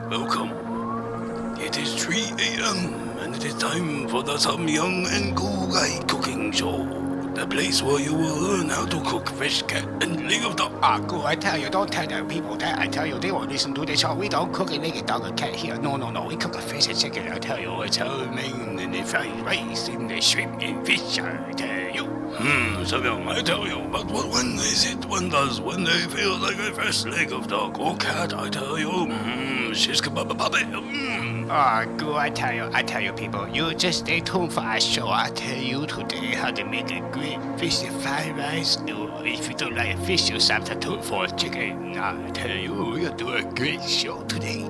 Welcome. It is 3 a.m. and it is time for the Samyang and Gugai cooking show. The place where you will learn how to cook fish, cat, and leg of dog. Go, I tell you, don't tell the people that. I tell you, they won't listen to the show. We don't cook a naked dog or cat here. No. We cook a fish and chicken. I tell you, it's homemade and the fried rice and the shrimp and fish. I tell you. Samyang, I tell you, but when is it one does when they feel like a fresh leg of dog or cat? I tell you, shish kebab puppy. Go, I tell you, people, you just stay tuned for our show. I tell you today how to make a great fish and fried rice. Or if you don't like fish, you substitute for chicken. I tell you, we'll do a great show today.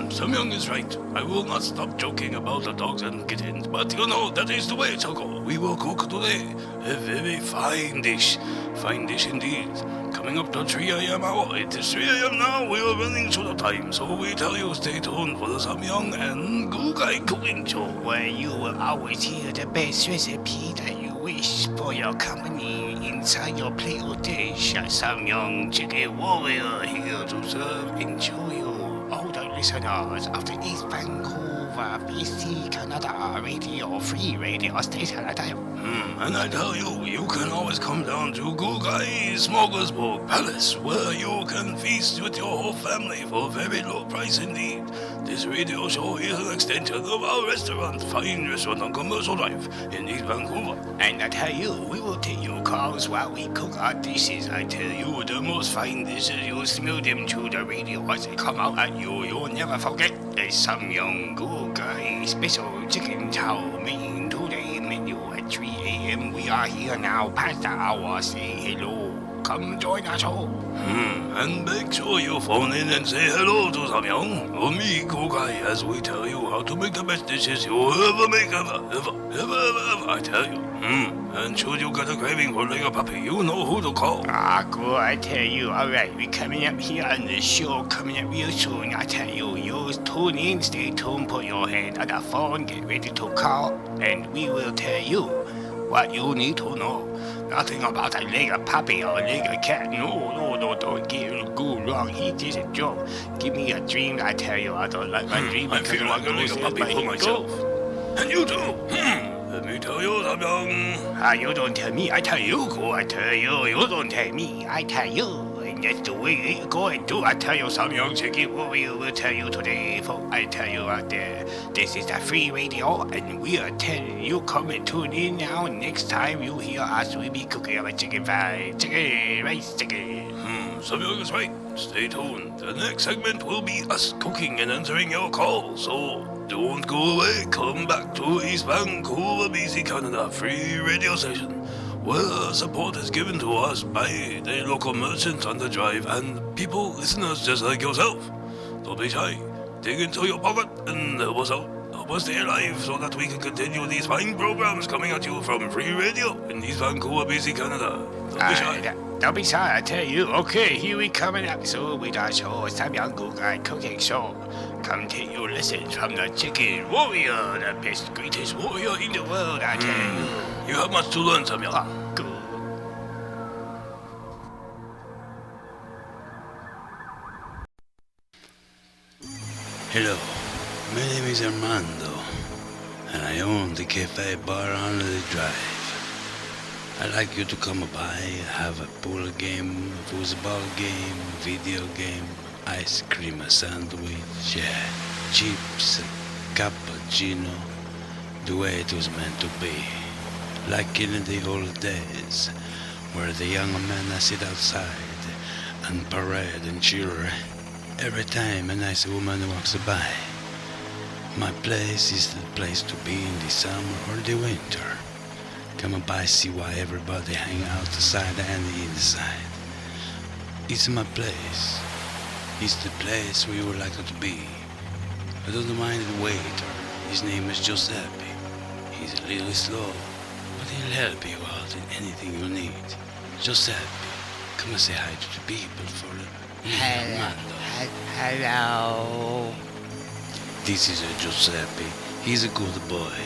Samyang is right. I will not stop joking about the dogs and kittens, but you know, that is the way, Choco. We will cook today a very fine dish. Fine dish indeed. Coming up to 3 a.m. hour. It is 3 a.m. now. We are running short of time, so we tell you stay tuned for the Samyang and Gugai cooking show. Where you will always hear the best recipe that you wish for your company inside your plate or dish. Some young chicken warrior here to serve and show you all the listeners of the East Vancouver, BC, Canada Radio Free Radio Station. I tell you. And I tell you, you can always come down to Gugai Smorgasbord Palace, where you can feast with your whole family for a very low price indeed. This radio show is an extension of our restaurant, Fine Restaurant on Commercial Drive in East Vancouver. And I tell you, we will take your calls while we cook our dishes. I tell you, the most fine dishes, you'll smell them through the radio as they come out at you. You'll never forget the Samyang Gugai special chicken chow mein today menu at 3 a.m. We are here now, past the hour. Say hello. Come join our show. And make sure you phone in and say hello to Samyang or me, Gugai, as we tell you how to make the best dishes you ever make, ever, I tell you. And should you get a craving for like a puppy, you know who to call. Go, I tell you. All right, we're coming up here on the show, coming up real soon. I tell you, you tune in, stay tuned, put your hand on the phone, get ready to call, and we will tell you what you need to know. Nothing about a leg of puppy or a leg of cat. No, don't get it go wrong. He just a joke. Give me a dream, I tell you. I don't like my dream. I feel like a leg of puppy for myself. And you too. Let me tell you, Samyang. You don't tell me, I tell you. Go, I tell you. You don't tell me, I tell you. And that's the way you go and do. I tell you, Samyang Chicken Warrior will tell you today. Folks, I tell you out there, this is the free radio, and we are telling you, come and tune in now. Next time you hear us, we'll be cooking our chicken fried, chicken rice, chicken. Samyang is right. Stay tuned. The next segment will be us cooking and answering your calls. So don't go away. Come back to East Vancouver, BC, Canada free radio station, where support is given to us by the local merchants on the drive and people, listeners just like yourself. Don't be shy. Dig into your pocket and help us out. Help us stay alive so that we can continue these fine programs coming at you from free radio in East Vancouver, BC, Canada. Don't be shy. Don't be shy, I tell you. Okay, here we coming up. So with our show, Samyang Gugai cooking show. Come take your lessons from the chicken warrior, the best, greatest warrior in the world, I tell you. You have much to learn, Samyang. Good. Hello, my name is Armando, and I own the cafe bar on the drive. I'd like you to come by, have a pool game, football game, video game, ice cream, a sandwich, chips, cappuccino, the way it was meant to be. Like in the old days, where the young men sit outside and parade and cheer every time a nice woman walks by. My place is the place to be in the summer or the winter. Come by, see why everybody hang out outside and inside. It's my place. It's the place where you would like to be. I don't mind the waiter. His name is Giuseppe. He's a little slow, but he'll help you out in anything you need. Giuseppe, come and say hi to the people for Hello. This is a Giuseppe. He's a good boy.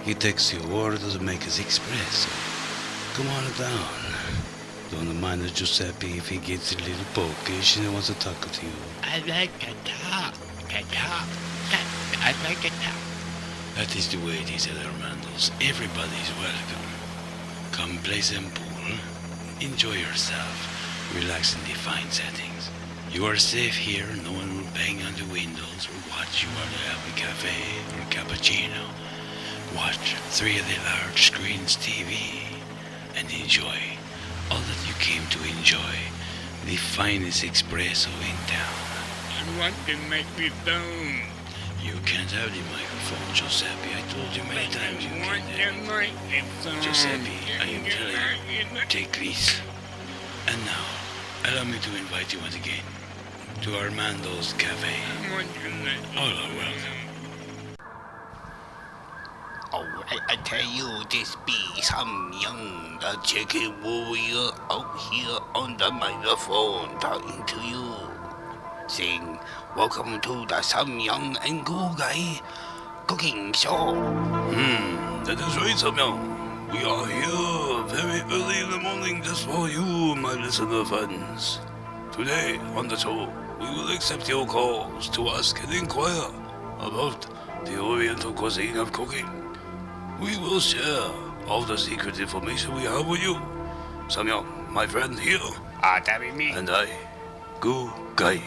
He takes your order to make his espresso. Come on down. Don't mind Giuseppe if he gets a little pokish and he wants to talk to you. I like to talk. I like to talk. That is the way it is at Armando's. Everybody's welcome. Come play some pool. Enjoy yourself. Relax in the fine settings. You are safe here. No one will bang on the windows or watch you while you have a cafe or cappuccino. Watch 3 of the large screens TV and enjoy all that you came to enjoy. The finest espresso in town. I want to make me down. You can't have the microphone, Giuseppe. I told you many times you can't have it. Giuseppe, I am telling you, take this. And now, allow me to invite you once again to Armando's Cafe. All are welcome. Oh, I tell you, this be some young chicken warrior out here on the microphone talking to you. Saying, welcome to the Some Young and Cool Guy cooking show. That is right, Samyang. We are here very early in the morning just for you, my listener friends. Today, on the show, we will accept your calls to ask and inquire about the Oriental cuisine of cooking. We will share all the secret information we have with you. Samyang, my friend here, That be me. and I, Gu Gai.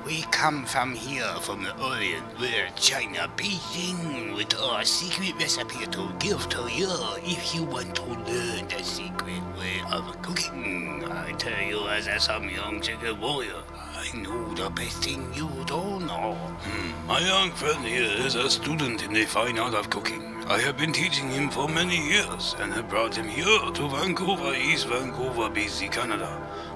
We come from here, from the Orient, where China, Beijing, with our secret recipe to give to you if you want to learn the secret way of cooking. I tell you, as a some young chicken warrior, I know the best thing you don't know. My young friend here is a student in the fine art of cooking. I have been teaching him for many years and have brought him here to Vancouver, East Vancouver, BC, Canada,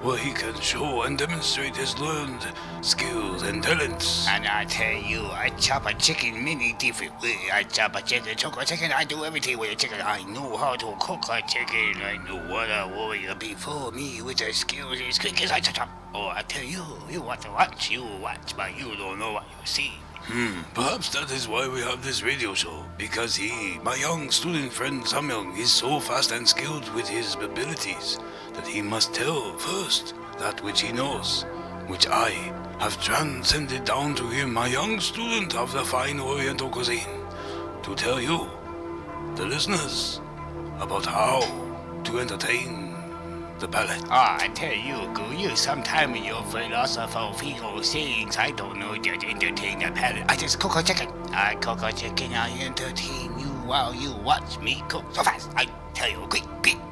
where he can show and demonstrate his learned skills and talents. And I tell you, I chop a chicken many different ways. I chop a chicken, choke a chicken, I do everything with a chicken. I know how to cook a chicken. I know what a warrior before me with the skills as quick as I chop. Oh, I tell you, you want to watch, you watch, but you don't know what you see. Perhaps that is why we have this radio show, because he, my young student friend Samyang, is so fast and skilled with his abilities that he must tell first that which he knows, which I have transcended down to him, my young student of the fine Oriental cuisine, to tell you, the listeners, about how to entertain the palate. I tell you, Goo, you sometime in your philosophical sayings, I don't know that entertain the palate. I just cook a chicken. I cook a chicken, I entertain you while you watch me cook so fast. I tell you, quick,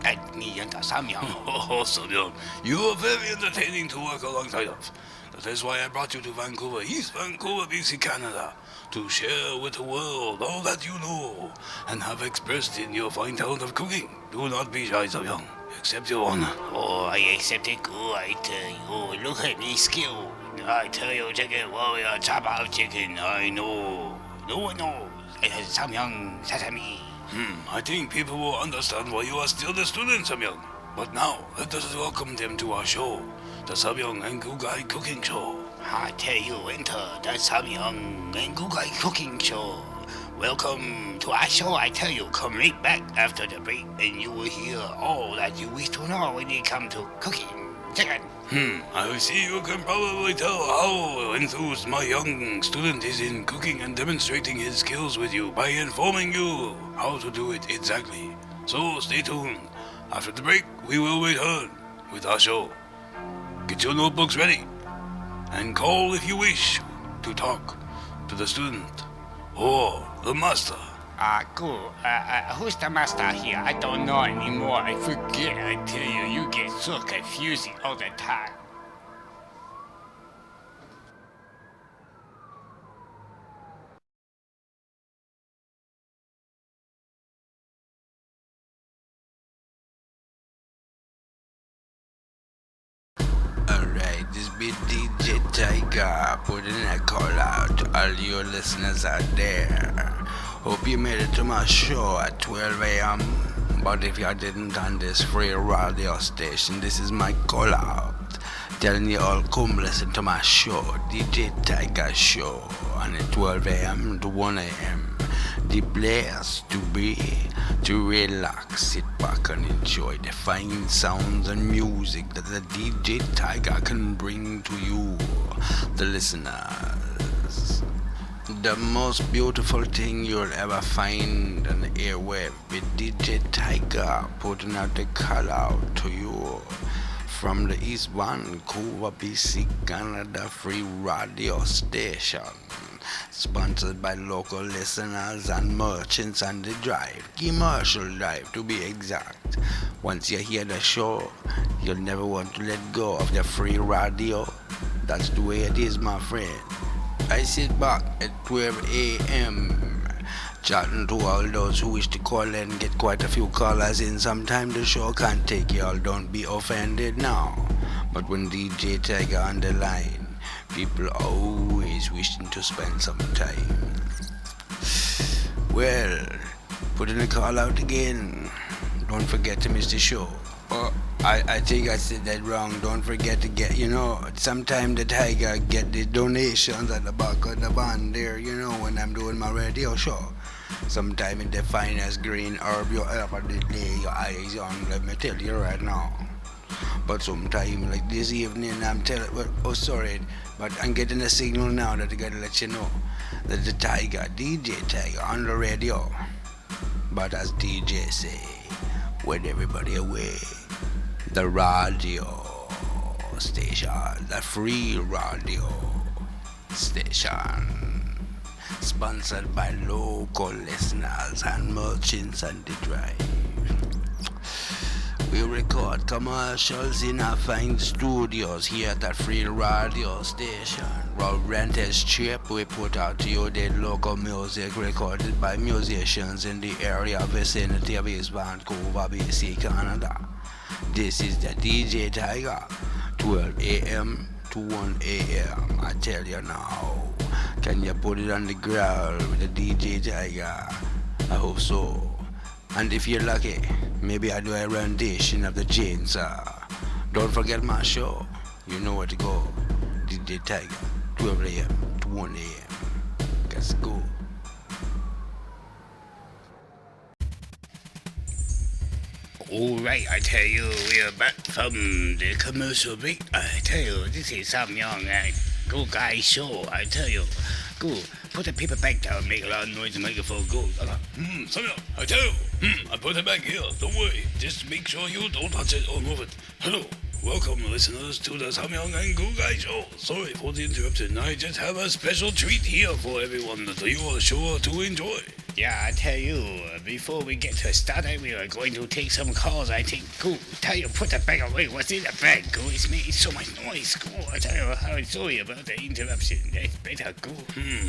at me and the Samyang. Oh, Samyang, you are very entertaining to work alongside of. That is why I brought you to Vancouver, East Vancouver, BC, Canada, to share with the world all that you know and have expressed in your fine talent of cooking. Do not be shy, Samyang. Accept your honor. Oh, I accept it, Goo. I tell you, look at me skill. I tell you, chicken warrior, chop out chicken. I know. No one knows. It has Samyang sesame. I think people will understand why you are still the student, Samyang. But now, let us welcome them to our show, the Samyang and Gugai Cooking Show. I tell you, enter the Samyang and Gugai Cooking Show. Welcome to our show. I tell you, come right back after the break and you will hear all that you wish to know when it comes to cooking chicken. I see you can probably tell how enthused my young student is in cooking and demonstrating his skills with you by informing you how to do it exactly. So stay tuned. After the break, we will return with our show. Get your notebooks ready and call if you wish to talk to the student or the master. Cool. Who's the master here? I don't know anymore. I forget. I tell you, you get so confusing all the time. Alright, this be DJ Tiger putting a call out to all your listeners out there. Hope you made it to my show at 12 a.m. But if you didn't on this free radio station, this is my call out. Telling you all come listen to my show, DJ Tiger Show, on at 12 a.m. to 1 a.m. The place to be, to relax, sit back and enjoy the fine sounds and music that the DJ Tiger can bring to you, the listeners. The most beautiful thing you'll ever find on the airwave with DJ Tiger putting out the call out to you from the East Vancouver, BC, Canada Free Radio Station. Sponsored by local listeners and merchants on the drive, commercial drive to be exact. Once you hear the show, you'll never want to let go of the free radio. That's the way it is, my friend. I sit back at 12 a.m. chatting to all those who wish to call and get quite a few callers in. Sometime the show can't take y'all, don't be offended now. But when DJ Tiger on the line, people always wishing to spend some time. Well, putting the call out again. Don't forget to miss the show. Oh, I think I said that wrong. Don't forget to get, sometime the Tiger get the donations at the back of the van there, when I'm doing my radio show. Sometime in the finest green herb you ever did lay your eyes on, let me tell you right now. But sometime like this evening, but I'm getting a signal now that I gotta let you know that the Tiger, DJ Tiger, on the radio. But as DJ say, with everybody away, the radio station, the free radio station, sponsored by local listeners and merchants on the drive. We record commercials in our fine studios here at the free radio station. While rent is cheap, we put out to you the local music recorded by musicians in the area vicinity of East Vancouver, BC, Canada. This is the DJ Tiger, 12 a.m. to 1 a.m. I tell you now, can you put it on the ground with the DJ Tiger? I hope so. And if you're lucky, maybe I do a rendition of the chainsaw. Don't forget my show. You know where to go. DJ Tiger, 12 a.m. to 1 a.m. Let's go. Alright, I tell you, we are back from the commercial break. I tell you, this is some young good guy show. I tell you, go put the paper back down, make a lot of noise and make it for go. Samuel, I tell you, I put it back here. Don't worry, just make sure you don't touch it or move it. Hello, welcome listeners to the Samyang and Go Guy Show. Sorry for the interruption. I just have a special treat here for everyone that you are sure to enjoy. Yeah, I tell you, before we get to started, we are going to take some calls, I think. Go, tell you, put the bag away. What's in the bag? Go, it's making so much noise. Go, I tell you, I'm sorry about the interruption. That's better, go.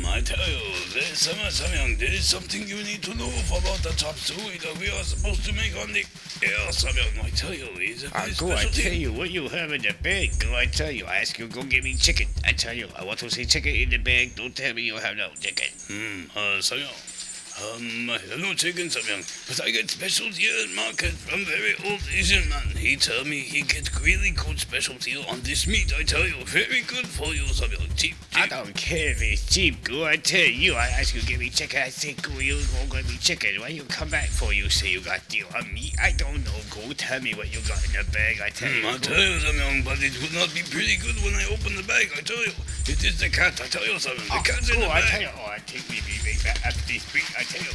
I tell you, there's Samyang, there is something you need to know about the chop suey that we are supposed to make on the air, Samyang. I tell you, it's a very Go, I special tell thing. you, what you have in the bag? Go, I tell you, I ask you, go get me chicken. I tell you, I want to see chicken in the bag. Don't tell me you have no chicken. Samyang. I have no chicken, Samyang, but I get specials here at market from very old Asian man. He tell me he get really good specialty on this meat. I tell you, very good for you, Samyang. Cheap. I don't care if it's cheap, go. I tell you, I ask you to give me chicken. I say, go, you go get me chicken. When you come back for, you say you got deal on meat. I don't know, go. Tell me what you got in the bag. I tell you, I tell you, Samyang, but it would not be pretty good when I open the bag. I tell you, it is the cat. I tell you, Samyang, the cat's in the I bag. tell you, I think we be right back after this break. I tell you.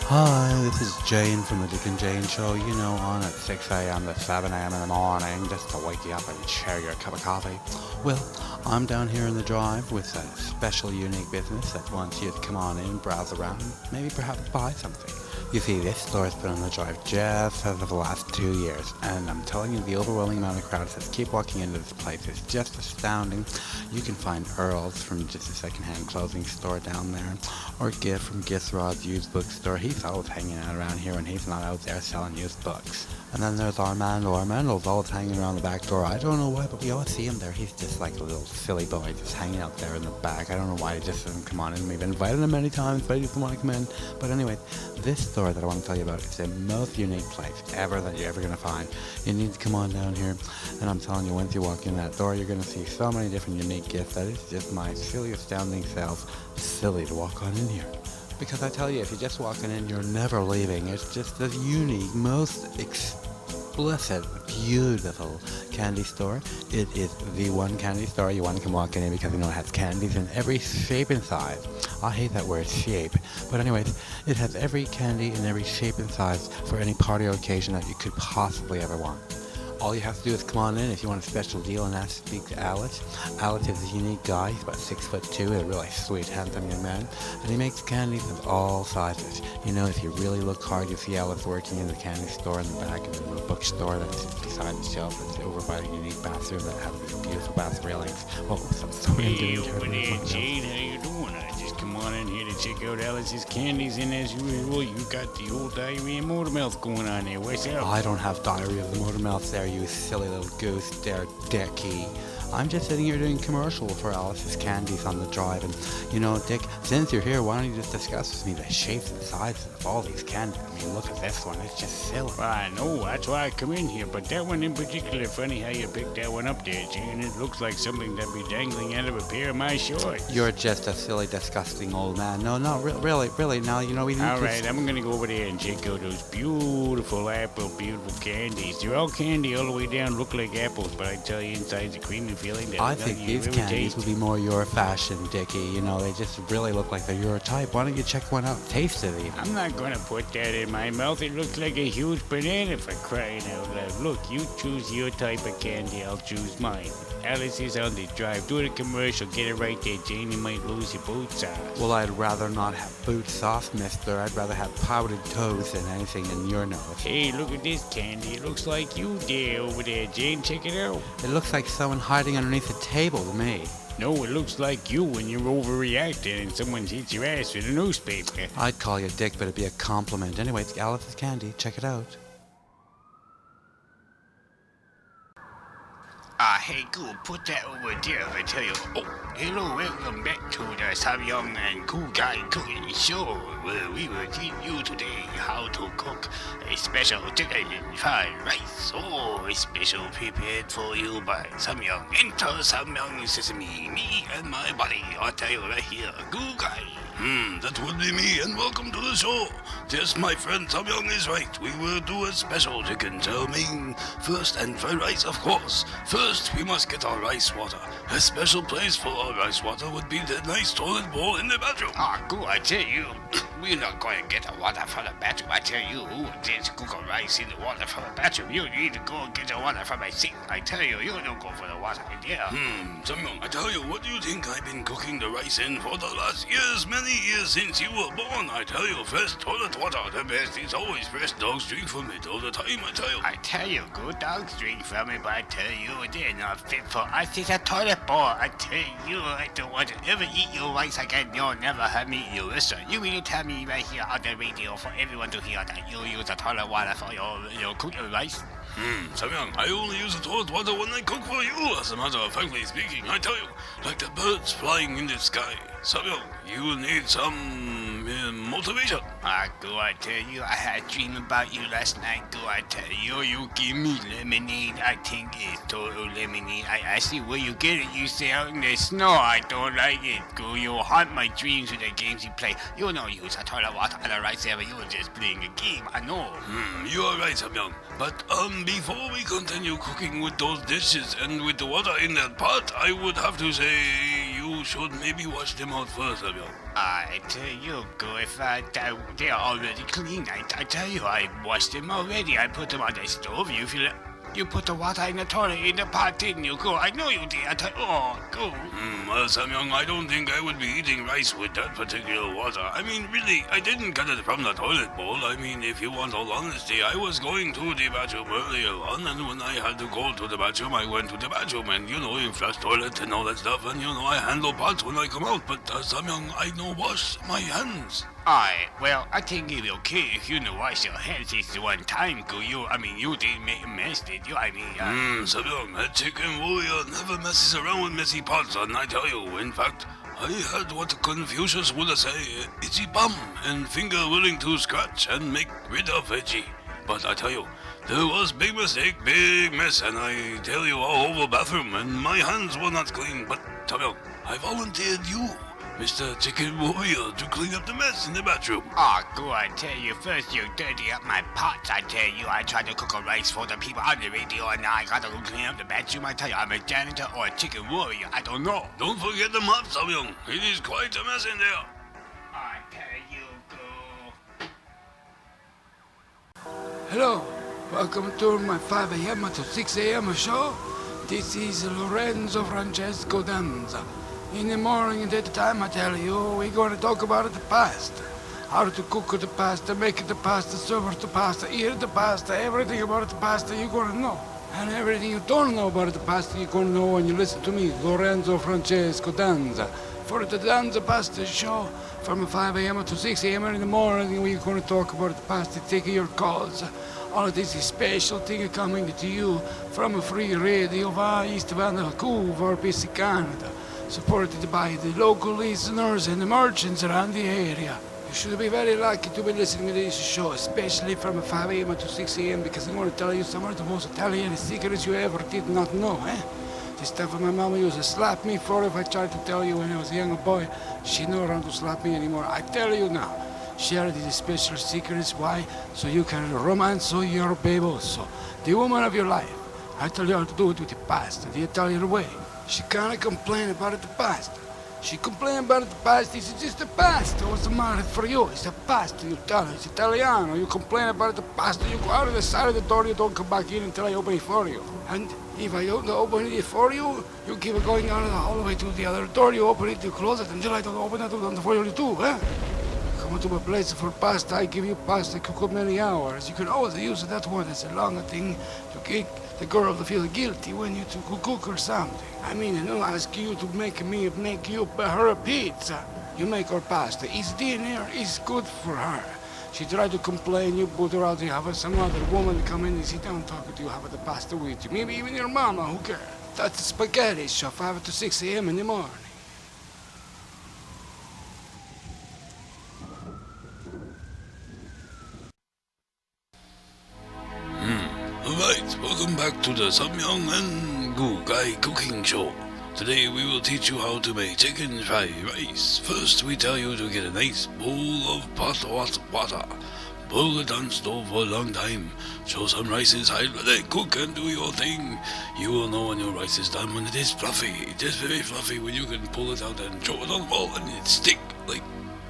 Hi, this is Jane from the Dick and Jane Show, on at 6 a.m. to 7 a.m. in the morning, just to wake you up and share your cup of coffee. Well, I'm down here in the drive with a special unique business that wants you to come on in, browse around, maybe perhaps buy something. You see, this store's been on the drive just as of the last 2 years, and I'm telling you, the overwhelming amount of crowds that keep walking into this place is just astounding. You can find Earl's from just a second-hand clothing store down there, or Gift from Githrod's used bookstore. He's always hanging out around here when he's not out there selling used books. And then there's Armando. Armando's always hanging around the back door. I don't know why, but we always see him there. He's just like a little silly boy just hanging out there in the back. I don't know why he just doesn't come on in. We've invited him many times, but he doesn't want to come in. But anyway, this store that I want to tell you about. It's the most unique place ever that you're ever going to find. You need to come on down here, and I'm telling you, once you walk in that door, you're going to see so many different unique gifts that it's just my silly, astounding self silly to walk on in here. Because I tell you, if you're just walking in, you're never leaving. It's just the unique, most explicit, beautiful candy store. It is the one candy store you want to come walking in because you know it has candies in every shape and size. I hate that word shape, but anyways, it has every candy in every shape and size for any party or occasion that you could possibly ever want. All you have to do is come on in if you want a special deal and ask to speak to Alex. Alex is a unique guy. He's about 6'2", a really sweet, handsome young man, and he makes candies of all sizes. You know, if you really look hard, you see Alex working in the candy store in the back of the little bookstore that's beside the shelf. It's over by a unique bathroom that has these beautiful bath railings. Oh, Hey, over there, Jade, how you doing? I just come on in here to check out Alice's candies, and as usual, you got the old diarrhea motor mouth going on there. What's up? I don't have diarrhea of the motor mouth there, you silly little goose there, Dickie. I'm just sitting here doing commercial for Alice's Candies on the drive, and you know, Dick, since you're here, why don't you just discuss with me the shapes and sizes of all these candies? I mean, look at this one, it's just silly. Well, I know, that's why I come in here, but that one in particular, funny how you picked that one up there, Jane. It looks like something that'd be dangling out of a pair of my shorts. You're just a silly, disgusting old man. No, really, now, you know, we need to... Alright, I'm gonna go over there and check out those beautiful beautiful candies. They're all candy all the way down, look like apples, but I tell you, inside's a creamy feeling that I think these candies would be more your fashion, Dickie. You know, they just really look like they're your type. Why don't you check one out, taste it even? I'm not gonna put that in my mouth. It looks like a huge banana for crying out loud. Look, you choose your type of candy, I'll choose mine. Alice is on the drive. Do the commercial. Get it right there, Jane. You might lose your boots off. Well, I'd rather not have boots off, mister. I'd rather have powdered toes than anything in your nose. Hey, look at this candy. It looks like you there over there, Jane. Check it out. It looks like someone hiding underneath a table to me. No, it looks like you when you're overreacting and someone hits your ass with a newspaper. I'd call you a dick, but it'd be a compliment. Anyway, it's Alice's Candy. Check it out. Hey, cool, put that over there, I tell you. Oh, hello, welcome back to the Samyang and Cool Guy Cooking Show, where we will teach you today how to cook a special chicken fried rice, or a special prepared for you by Samyang. Enter Samyang Sesame, me and my buddy, I'll tell you right here, Cool Guy. That would be me, and welcome to the show. Yes, my friend Samyang is right. We will do a special chicken chow mein first, and fried rice, of course. First, we must get our rice water. A special place for our rice water would be the nice toilet bowl in the bathroom. Cool, I tell you, we're not going to get the water from the bathroom. I tell you, who dares cook a rice in the water from the bathroom? You need to go and get the water from my sink. I tell you, you don't go for the water in there. Samyang, I tell you, what do you think I've been cooking the rice in for the last years, many years since you were born? I tell you, fresh toilet water, the best. It's always fresh. Dogs drink from it all the time, I tell you. I tell you, good dogs drink from it, but I tell you, they're not fit for us. It's a toilet bowl. I tell you, I don't want to ever eat your rice again. You'll never have me in your restaurant. You mean to tell me right here on the radio for everyone to hear that you use the toilet water for your cooked rice? Samyang, I only use the toilet water when I cook for you. As a matter of factly speaking, I tell you, like the birds flying in the sky. Samyang, you need some motivation. Go, I tell you, I had a dream about you last night. Go, I tell you, you give me lemonade. I think it's total lemonade. I ask you where you get it. You say out in the snow. I don't like it. Go, you haunt my dreams with the games you play. You don't use a toilet water and a rice ever. You're just playing a game. I know. You are right, Samyang. But before we continue cooking with those dishes and with the water in that pot, I would have to say you should maybe wash them out first, Samyang. I tell you, go, if they're already clean. I tell you, I washed them already. I put them on the stove. You put the water in the toilet in the pot, didn't you? Go, I know you did. I tell you, go. Well, Samyang, I don't think I would be eating rice with that particular water. I mean, really, I didn't get it from the toilet bowl. I mean, if you want all honesty, I was going to the bathroom earlier on, and when I had to go to the bathroom, I went to the bathroom, and, you know, you flush toilet and all that stuff, and, you know, I handle pots when I come out, but, Samyang, I don't wash my hands. Well, I think it'll be okay if you don't wash your hands this one time, go. You didn't make a mess, did you? Samyang, a chicken warrior never messes around with messy pots, and I tell you, in fact, I had what Confucius would say, itchy bum and finger willing to scratch and make rid of edgy. But I tell you, there was big mistake, big mess, and I tell you all over bathroom, and my hands were not clean. But Samyang, I volunteered you, Mr. Chicken Warrior, to clean up the mess in the bathroom. Oh, go I tell you, first you dirty up my pots. I tell you, I tried to cook a rice for the people on the radio, and now I gotta go clean up the bathroom. I tell you, I'm a janitor or a chicken warrior. I don't know. Don't forget the mop, Samyang. It is quite a mess in there. I tell you, go. Hello, welcome to my 5 a.m. to 6 a.m. show. This is Lorenzo Francesco Danza. In the morning and at the time, I tell you, we're going to talk about the past. How to cook the pasta, make the pasta, serve the pasta, eat the pasta, everything about the pasta you're going to know. And everything you don't know about the pasta you're going to know when you listen to me, Lorenzo Francesco Danza. For the Danza Pasta Show, from 5 a.m. to 6 a.m. in the morning, we're going to talk about the pasta, take your calls. All of this is special thing coming to you from a free radio via East Vancouver, BC, Canada. Supported by the local listeners and the merchants around the area. You should be very lucky to be listening to this show, especially from 5 a.m. to 6 a.m. because I'm going to tell you some of the most Italian secrets you ever did not know, The stuff my mama used to slap me for if I tried to tell you when I was a younger boy. She no around to slap me anymore. I tell you now, share these special secrets. Why? So you can romance your baby also. The woman of your life. I tell you how to do it with the pasta, the Italian way. She can't complain about the pasta. She complain about the pasta. It's just a pasta. What's the matter for you? It's a pasta. You tell her. It's Italiano. You complain about the pasta. You go out of the side of the door. You don't come back in until I open it for you. And if I don't open it for you, you keep going out of the hallway to the other door. You open it, you close it until I don't open it for you too, Come to my place for pasta. I give you pasta. Cook many hours. You can always use that one. It's a long thing to kick the girl to feel guilty when you to cook or something. I mean, I don't ask you to make you her a pizza. You make her pasta. It's dinner. It's good for her. She tried to complain. You put her out. You have some other woman come in and sit down talking to you. Have the pasta with you. Maybe even your mama. Who cares? That's the spaghetti show, 5 to 6 a.m. in the morning. Alright, welcome back to the Samyang and Goo Guy Cooking Show. Today we will teach you how to make chicken fried rice. First we tell you to get a nice bowl of hot water. Boil it on stove for a long time. Show some rice inside, let it cook and do your thing. You will know when your rice is done when it is fluffy. It is very fluffy when you can pull it out and throw it on the wall and it stick like,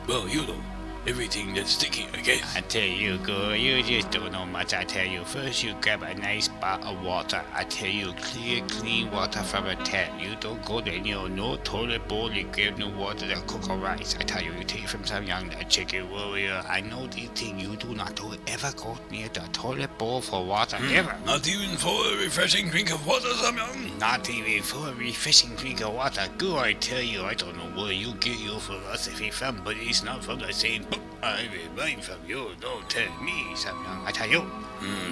well, you know. Everything that's sticky, I guess. I tell you, girl, you just don't know much. I tell you, first you grab a nice pot of water. I tell you, clear, clean water from a tap. You don't go there, no toilet bowl. You grab no water to cook a rice. I tell you, you take from some young chicken warrior. I know these things you do not do ever go near the toilet bowl for water, ever. Not even for a refreshing drink of water, Samyang? Not even for a refreshing drink of water. Girl, I tell you, I don't know where you get your philosophy from, but it's not from the same book. I remain from you. Don't tell me, Samyang. I tell you.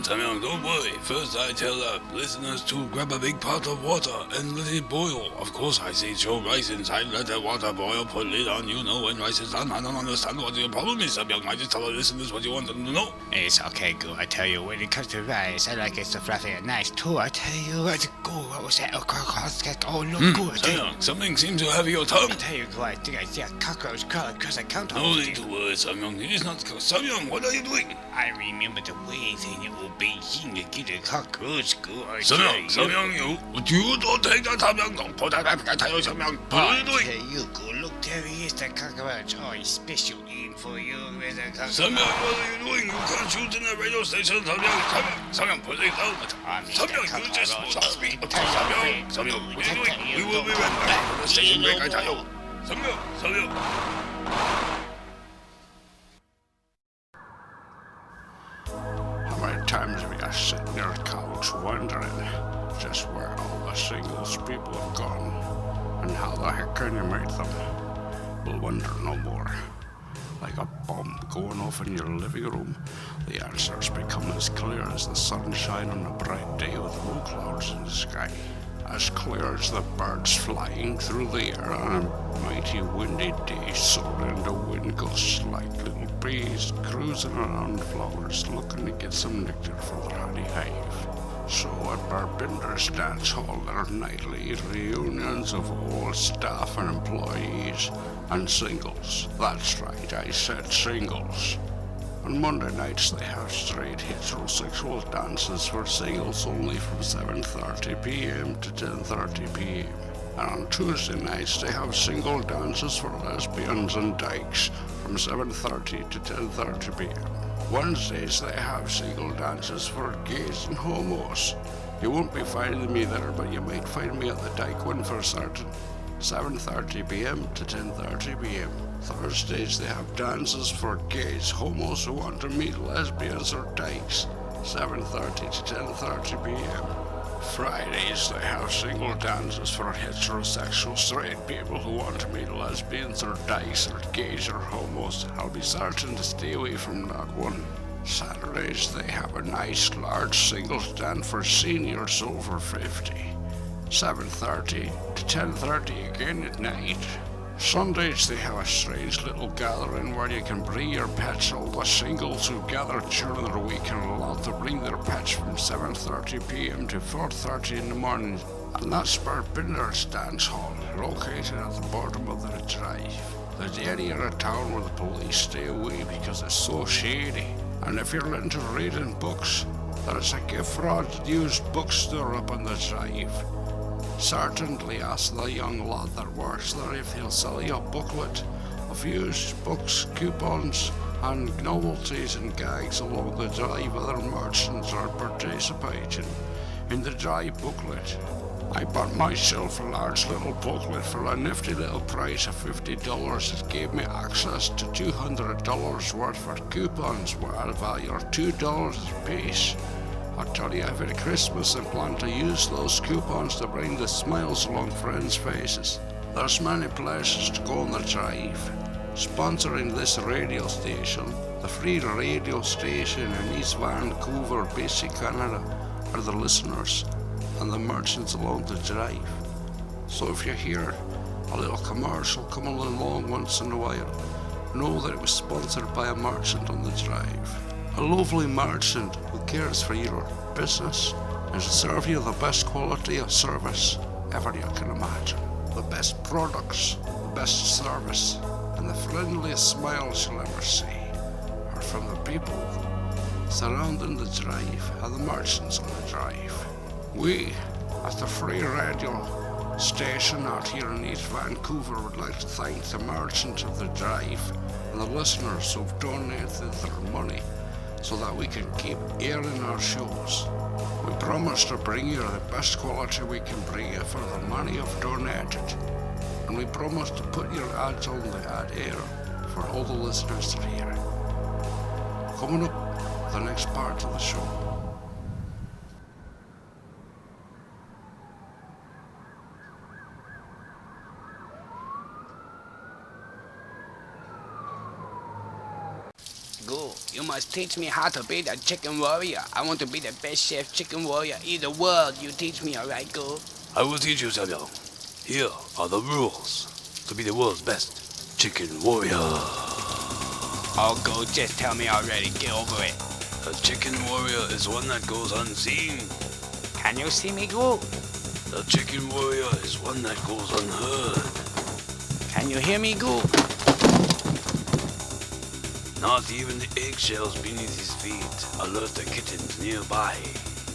Samyang, don't worry. First I tell the listeners to grab a big pot of water and let it boil. Of course I say throw rice inside, let the water boil, put lid on, you know when rice is done. I don't understand what your problem is, Samyang. I just tell the listeners what you want them to know. It's okay, girl. I tell you, when it comes to rice, I like it so fluffy and nice too. I tell you, let's go. What was that? Oh, look good. Samyang, something seems to have your tongue. I tell you, girl, I think I see a cockroach crawling across the counter. No need to worry, Samyang. It is not... Samyang, what are you doing? I remember the ways in your Beijing to get a cockroach, girl. Samyang, you don't take that, Samyang. Don't put that back. I tell you, Samyang. What are you doing? I tell you, girl, look, there he is, the cockroach. Oh, he's special in for you with a cockroach. Samyang, what are you doing? You can't shoot in the radio station, Samyang, put it down. Samyang, you just lost me. Samyang, what are you doing? We will be right back to the station break, I tell you. Samyang. How many times have you sat on your couch wondering just where all the singles people have gone and how the heck can you make them? We'll wonder no more. Like a bomb going off in your living room, the answers become as clear as the sunshine on a bright day with low clouds in the sky. as clear as the birds flying through the air on a mighty windy day, soaring in the wind gusts like little bees cruising around flowers looking to get some nectar for their honey hive. So at Barbinder's Dance Hall there are nightly reunions of old staff and employees and singles. That's right, I said singles. On Monday nights they have straight heterosexual dances for singles only from 7:30 p.m. to 10:30 p.m. And on Tuesday nights they have single dances for lesbians and dykes from 7:30 to 10:30 p.m. Wednesdays they have single dances for gays and homos. You won't be finding me there, but you might find me at the dyke one for certain. 7:30 p.m. to 10:30 p.m. Thursdays they have dances for gays, homos who want to meet lesbians or dykes. 7:30 to 10:30 p.m. Fridays they have single dances for heterosexual straight people who want to meet lesbians or dykes or gays or homos. I'll be certain to stay away from that one. Saturdays they have a nice large singles dance for seniors over 50. 7:30 to 10:30 again at night. Sundays they have a strange little gathering where you can bring your pets. All the singles who gather during the week are allowed to bring their pets from 7:30 p.m. to 4:30 in the morning. And that's Barbinder's Dance Hall, located at the bottom of the drive. There's the area of town where the police stay away because it's so shady. And if you're into reading books, there's a gift for used bookstore up on the drive. Certainly ask the young lad that works there if he'll sell you a booklet of used books, coupons, and novelties and gags along the drive. Other merchants are participating in the drive booklet. I bought myself a large little booklet for a nifty little price of $50. It gave me access to $200 worth of coupons at a value of $2 a piece. I tell you, I've had Christmas and plan to use those coupons to bring the smiles along friends' faces. There's many places to go on the drive. Sponsoring this radio station, the free radio station in East Vancouver, BC, Canada, are the listeners and the merchants along the drive. So if you hear a little commercial coming along once in a while, know that it was sponsored by a merchant on the drive. A lovely merchant who cares for your business and to serve you the best quality of service ever you can imagine. The best products, the best service, and the friendliest smiles you'll ever see are from the people surrounding the drive and the merchants on the drive. We, at the free radio station out here in East Vancouver, would like to thank the merchants of the drive and the listeners who've donated their money so that we can keep airing our shows. We promise to bring you the best quality we can bring you for the money you've donated. And we promise to put your ads on the ad air for all the listeners to hear. Coming up, the next part of the show. Go, you must teach me how to be the chicken warrior. I want to be the best chef chicken warrior in the world. You teach me, alright, Go? I will teach you, Samuel. Here are the rules to be the world's best chicken warrior. Oh, Go, just tell me already. Get over it. A chicken warrior is one that goes unseen. Can you see me, Go? The chicken warrior is one that goes unheard. Can you hear me, Go? Not even the eggshells beneath his feet alert the kittens nearby,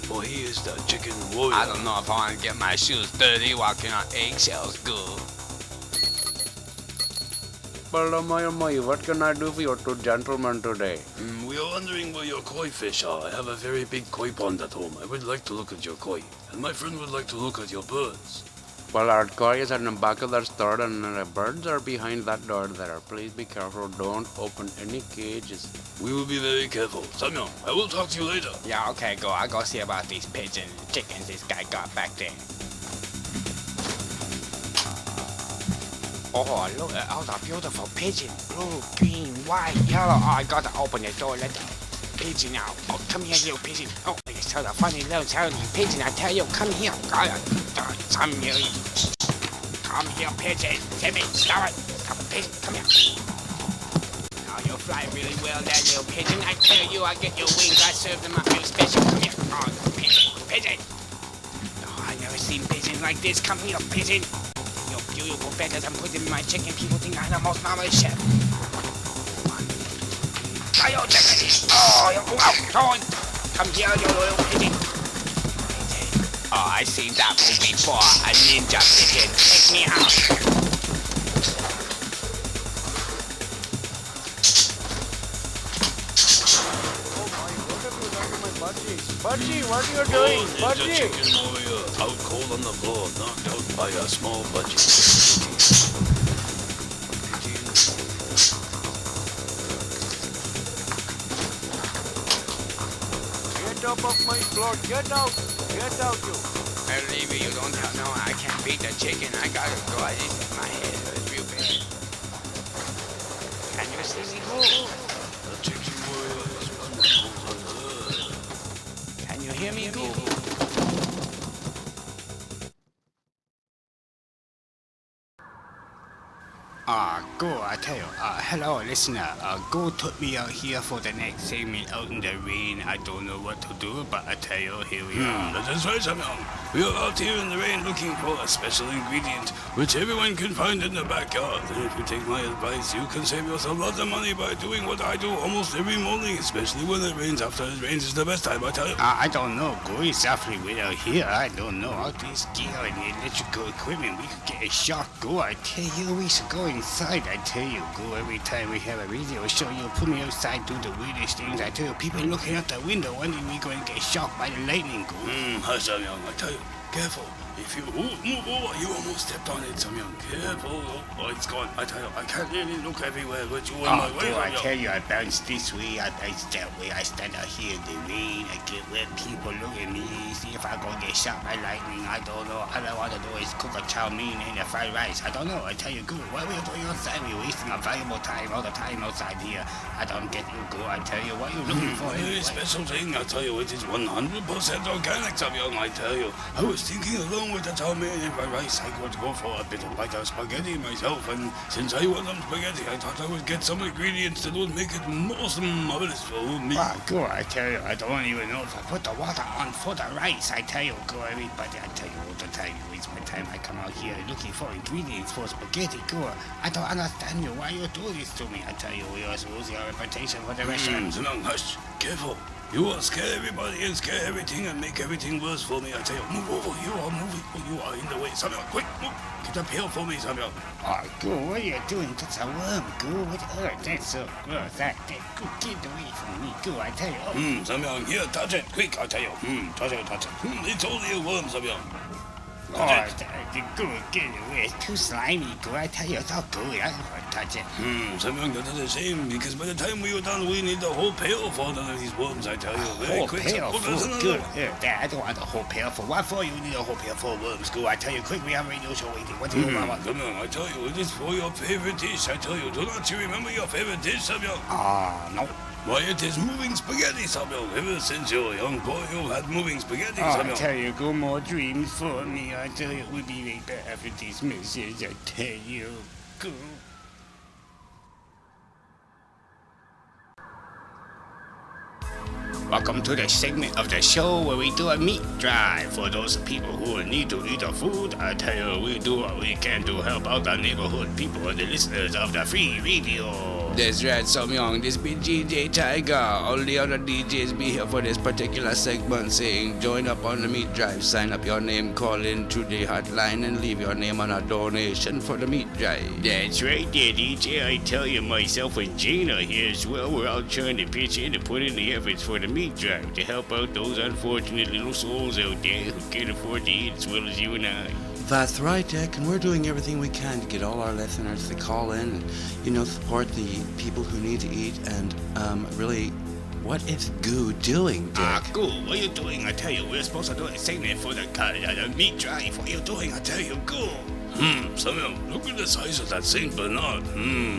for he is the chicken warrior. I don't know if I want to get my shoes dirty walking on eggshells, Go. Well, oh my, what can I do for you two gentlemen today? We are wondering where your koi fish are. I have a very big koi pond at home. I would like to look at your koi, and my friend would like to look at your birds. Well, our koi is in the back of that store, and the birds are behind that door there. Please be careful. Don't open any cages. We will be very careful. Samuel, I will talk to you later. Yeah, okay, Go. I'll go see about these pigeons and chickens this guy got back there. Oh, look at all the beautiful pigeons. Blue, green, white, yellow. Oh, I gotta open the door. Let the pigeon out. Oh, come here, little pigeon. Oh, you're so funny little tiny pigeon. I tell you, come here. Come here. Come here, pigeon. Timmy, stop it. Stop it, pigeon. Come here. Oh, you fly really well, that little pigeon. I tell you, I get your wings. I serve them up real special. Come here. Oh, pigeon. Pigeon. Oh, I never seen pigeons like this. Come here, pigeon. You beautiful feathers. I'm putting in my chicken. People think I'm the most marvelous chef. Oh, come here, you little pigeon. Oh, I seen that movie before. A ninja pigeon. Take me out. Budgie, what are you doing? Ninja Budgie! chicken warrior, out cold on the floor, knocked out by a small budgie. Get up off my floor. Get out. Get out, you. Believe me, you don't know. I can't beat the chicken. I gotta go. I just my head hurts real bad. Can you see me move? The chicken warrior is one of those. Can you hear me go? Go, I tell you, hello listener, Go took me out here for the next segment out in the rain. I don't know what to do, but I tell you, here we are. That is right, Samuel. We are out here in the rain looking for a special ingredient which everyone can find in the backyard. And if you take my advice, you can save yourself lots of money by doing what I do almost every morning, especially when it rains. After it rains is the best time, I tell you. I don't know, Go. It's awfully wet out here. I don't know. All this gear and electrical equipment, we could get a shock, Go. I tell you, we should go inside. I tell you, Go. Every time we have a radio show, you put me outside, do the weirdest things. I tell you, people looking out the window, wondering we going to get shocked by the lightning, Go. Hush, Samuel. I tell you, careful. If you move over, you almost stepped on it, Samuel. Careful. Oh, it's gone. I tell you, I can't really look everywhere, but you in my way, Go. I Samuel. tell you, I bounce this way, I bounce that way. I stand out here in the rain, I get wet. People look at me, see if I gonna get shot by lightning. I don't know. All I want to do is cook a chow mein and a fried rice. I don't know. I tell you, Go. What are we doing outside? We're wasting our valuable time all the time outside here. I don't get you, Go. I tell you, what you looking for? Very Anyway? special thing, I tell you, it is 100% organic, Samuel, I tell you. I was thinking along with the chow mein and fried rice, I could go for a bit of lighter spaghetti myself, and since I want some spaghetti, I thought I would get some ingredients that would make it more marvelous for me. Go. I tell you, I don't even know if I put the water on for the rice. I tell you, Go. Everybody, I tell you all the time, you waste my time. I come out here looking for ingredients for spaghetti, Go. I don't understand you. Why you do this to me? I tell you, we are losing our reputation for the restaurant. Samuel, hush, careful. You will scare everybody and scare everything and make everything worse for me, I tell you. Move over, you are moving, you are in the way. Samuel, quick, move. Get up here for me, Samuel. Go, what are you doing? That's a worm, Go. That's so gross. That, go, get away from me, Go. I tell you. Samuel, here, touch it, quick, I tell you. Touch it. It's only a worm, Samuel. Go, get away. It's too slimy, Go. I tell you, it's all good. I don't want to touch it. Samuel, that is a shame, because by the time we are done, we need the whole pail for none of these worms, I tell you. Very Whole quick. pail So, full, another good. one. Here, Dad, I don't want a whole pail full. What for you need a whole pail full of worms, Go? I tell you, quick, we have a radio show waiting. What do you want? Samuel, I tell you, it is for your favorite dish, I tell you. Do not you remember your favorite dish, Samuel? No. Why, it is moving spaghetti, Samuel. Ever since you were a young boy, you've had moving spaghetti, I Samuel. tell you, Go, more dreams for me. I tell you, we'll be right back after this message. I tell you, Go. Welcome to the segment of the show where we do a meat drive for those people who need to eat the food. I tell you, we do what we can to help out the neighborhood people and the listeners of the free radio. That's right, Samyang. This be DJ Tiger. All the other DJs be here for this particular segment saying join up on the meat drive, sign up your name, call in to the hotline and leave your name on a donation for the meat drive. That's right there, DJ. I tell you, myself and Jane are here as well. We're all trying to pitch in and put in the efforts for the meat drive to help out those unfortunate little souls out there who can't afford to eat as well as you and I. That's right, Dick, and we're doing everything we can to get all our listeners to call in and, support the people who need to eat. And really, what is Goo doing, Dick? Goo, what are you doing? I tell you, we're supposed to do a segment for the meat drive. What are you doing? I tell you, Goo. Samuel, look at the size of that Saint Bernard.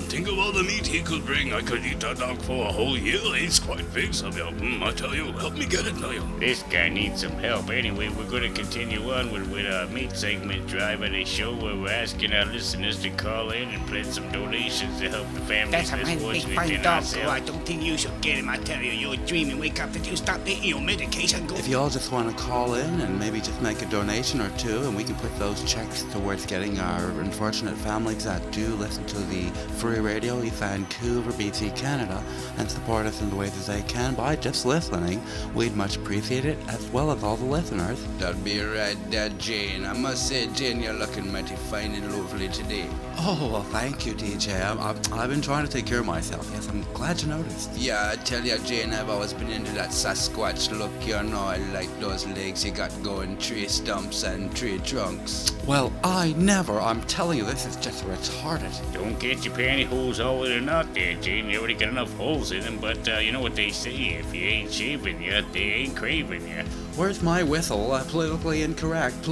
Think of all the meat he could bring. I could eat that dog for a whole year. He's quite big, Samuel. I tell you, help me get it, Samuel. This guy needs some help. Anyway, we're going to continue on with our meat segment drive of the show where we're asking our listeners to call in and pledge some donations to help the families. That's a less nice big fortunate fine than dog, so I ourselves. don't think you should get him. I tell you, you're dreaming. Wake up, did you stop taking your medication? Go. If you all just want to call in and maybe just make a donation or two, and we can put those checks towards getting our unfortunate families that do listen to the free radio in Vancouver, BC, Canada, and support us in the ways as they can by just listening, we'd much appreciate it, as well as all the listeners. That'd be right there, Jane. I must say, Jane, you're looking mighty fine and lovely today. Oh, well, thank you, DJ. I've been trying to take care of myself. Yes, I'm glad you noticed. Yeah, I tell you, Jane, I've always been into that Sasquatch look. You know, I like those legs you got going, 3 stumps and 3 trunks. Well, I never. I'm telling you, this is just retarded. Don't get your pantyhose all in a knot there, Jane. You already got enough holes in them, but you know what they say, if you ain't shaving you, they ain't craving you. Where's my whistle? Politically incorrect.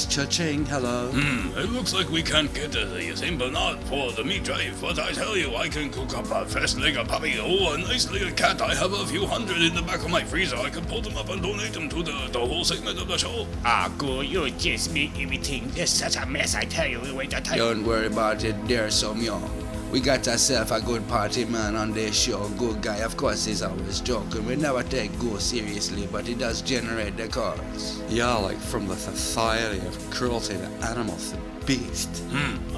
Cha-ching, hello. It looks like we can't get the Saint Bernard for the meat drive, but I tell you, I can cook up a first leg of puppy. Oh, a nice little cat. I have a few hundred in the back of my freezer. I can pull them up and donate them to the whole segment of the show. Ah, good, you just make everything just such a mess, I tell you. Wait, I tell you. Don't worry about it, there's some young. We got ourselves a good party man on this show, good guy. Of course, he's always joking. We never take Go seriously, but he does generate the calls. Yeah, like from the Society of Cruelty to Animals and Beasts.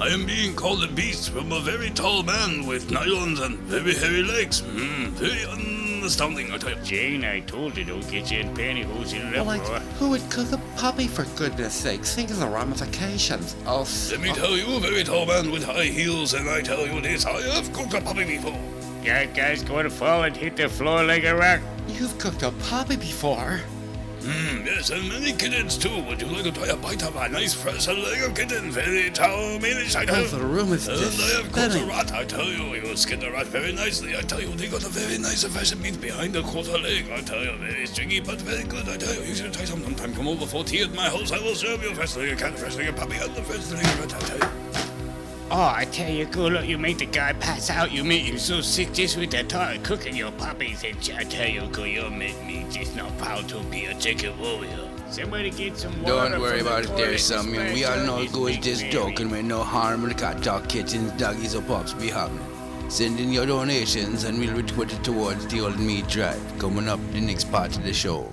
I am being called a beast from a very tall man with nylons and very hairy legs. Very astounding, I tell you. Jane, I told you, don't get your pantyhose in Well, the like, who would cook a puppy, for goodness sake? Think of the ramifications. Oh, Let me tell you, a very tall man with high heels, and I tell you this, I have cooked a puppy before. That guy's going to fall and hit the floor like a rock. you've cooked a puppy before. Yes, and many kittens too. Would you like to try a bite of a nice fresh leg of kitten? Very tall, managed, I tell Oh, you. the room is And I have cooked a spinning. rat, I tell you. You skin the rat very nicely, I tell you. They got a very nice fresh meat behind the quarter leg, I tell you. Very stringy, but very good, I tell you. You should try some sometime. Come over for tea at my house. I will serve you fresh leg of cat, fresh leg of puppy, and the fresh leg of rat, I tell you. Oh, I tell you, good look, you make the guy pass out. You make him so sick just with the thought of cooking your puppies. And I tell you, good, you make me just not proud to be a chicken warrior. Somebody get some water. Don't worry from the about it there, toilet Samuel. We dispenser. all know This Go is makes just me joking weak. with no harm when the cat dog kittens, doggies or pups be happening. Send in your donations and we'll put it towards the old meat drive. Coming up the next part of the show.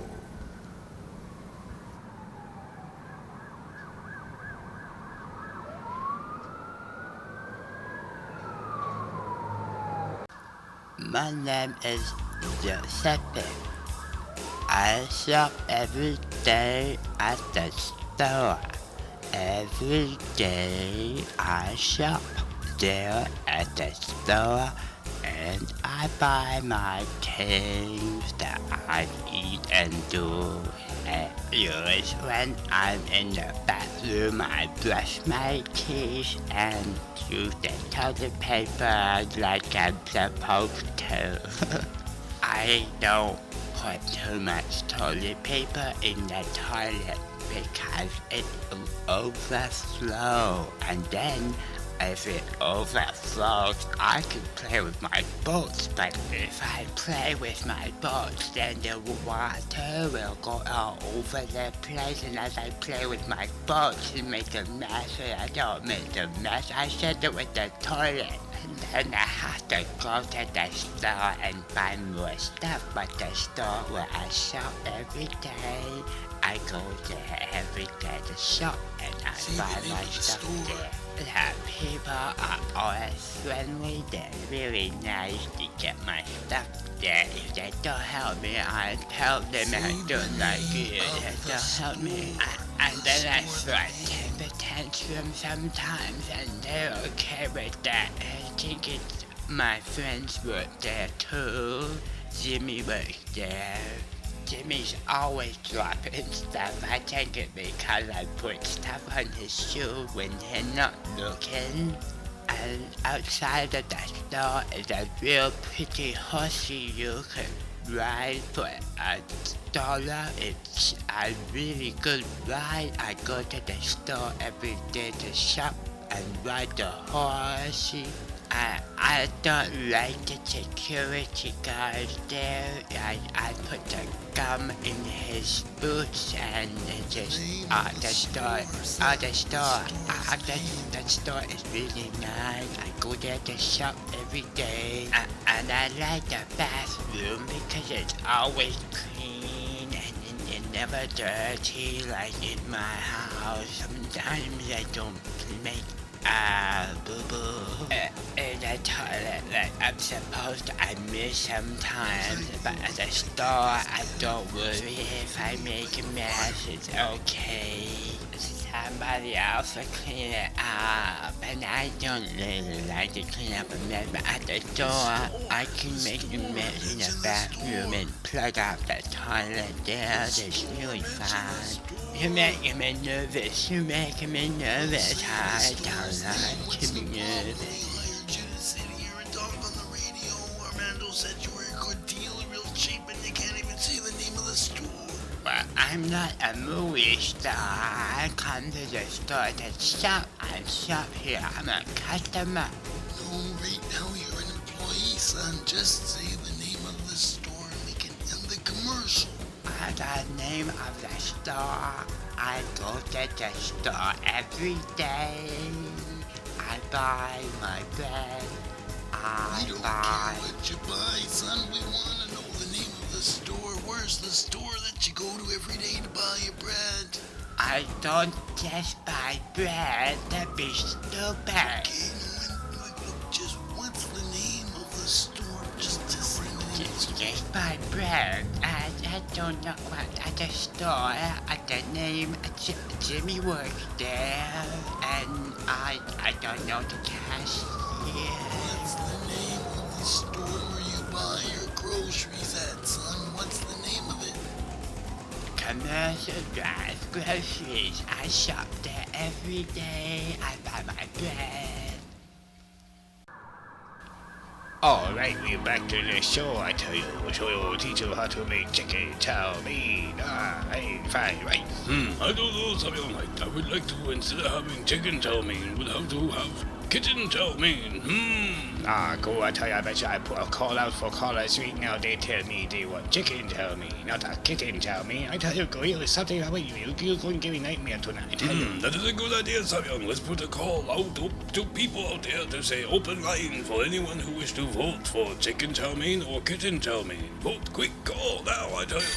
My name is Giuseppe. I shop every day at the store. Every day I shop there at the store and I buy my things that I eat and do. And use when I'm in the bathroom, I brush my teeth and use the toilet paper like I'm supposed to. I don't put too much toilet paper in the toilet because it will overflow. And then if it overflows, I can play with my boats. But if I play with my boats, then the water will go all over the place. And as I play with my boats and make a mess, and I don't make a mess, I set it with the toilet. And then I have to go to the store and buy more stuff. But the store where I shop every day, I go there every day to shop and I buy my stuff there. The people are always friendly, they're really nice to get my stuff there. If they don't help me, I tell them I don't like it. They don't help me. And then I throw a temper tantrum sometimes and they're okay with that. I think it's my friends work there too. Jimmy works there. Jimmy's always dropping stuff. I think it's because I put stuff on his shoe when they're not looking. And outside of the store is a real pretty horsey you can ride for $1. It's a really good ride. I go to the store every day to shop and ride the horsey. I don't like the security guard there. I put the gum in his boots and it just the store is really nice. I go there to shop every day, and I like the bathroom because it's always clean and never dirty like in my house. Sometimes I don't make boo-boo in the toilet like I'm supposed to. I miss sometimes, but at the store I don't worry if I make a mess. It's okay. Somebody else will clean it up, and I don't really like to clean up a mess, but at the store I can make a mess in the bathroom and plug out the toilet there. It's really fun. You're making me nervous. You're making me nervous. I don't like to be nervous. Armando said you were a good deal, real cheap, and you can't even say the name of the store. Well, I'm not a movie star. I come to the store to shop. I shop here. I'm a customer. No, right now you're an employee, son. Just say the name of the store and we can end the commercial. The name of the store. I go to the store every day. I buy my bread. We don't care what you buy, son. We want to know the name of the store. Where's the store that you go to every day to buy your bread? I don't just buy bread. That'd be stupid. Okay, look, just what's the name of the store? Just say the name. Just buy bread. I don't know what at the store. The name Jimmy works there, and I don't know the cashier. What's the name of the store where you buy your groceries at, son? What's the name of it? Commercial Drive Groceries. I shop there every day. I buy my bread. Alright, we're back to the show. I tell you, we'll show you, teach you how to make chicken chow mein. Hey, fine, right? I don't know, Samyang. I would like to, instead of having chicken chow mein, would have to have kitten chow mein. Cool. I tell you, I bet you I put a call out for callers right now. They tell me they want chicken chow mein, not a kitten chow mein. I tell you, go here, something about you. You're going to give me nightmare tonight. I tell you. That is a good idea, Samyang. Let's put a call out to people out there to say open line for anyone who wishes to vote for chicken chow mein or kitten chow mein. Vote quick, call now, I tell you.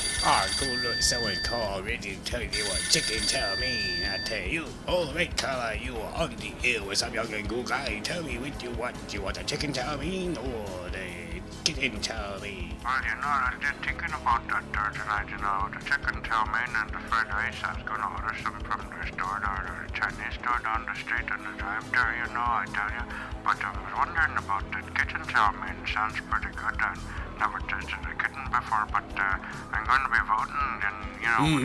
Cool. Look, someone call already to tell you they want chicken chow mein. I tell you. Alright, caller, you are on the air with some young and good guy. Tell me what you want. Do you want a chicken chow mein or the kitten chow mein? Well, I was just thinking about that there tonight, the chicken chow mein and the fried rice. I was going to order some from the store or the Chinese store down the street on the drive there, I tell you. But I was wondering about that kitten chow mein. Sounds pretty good. I never tasted a kitten before, but I'm going to be voting and,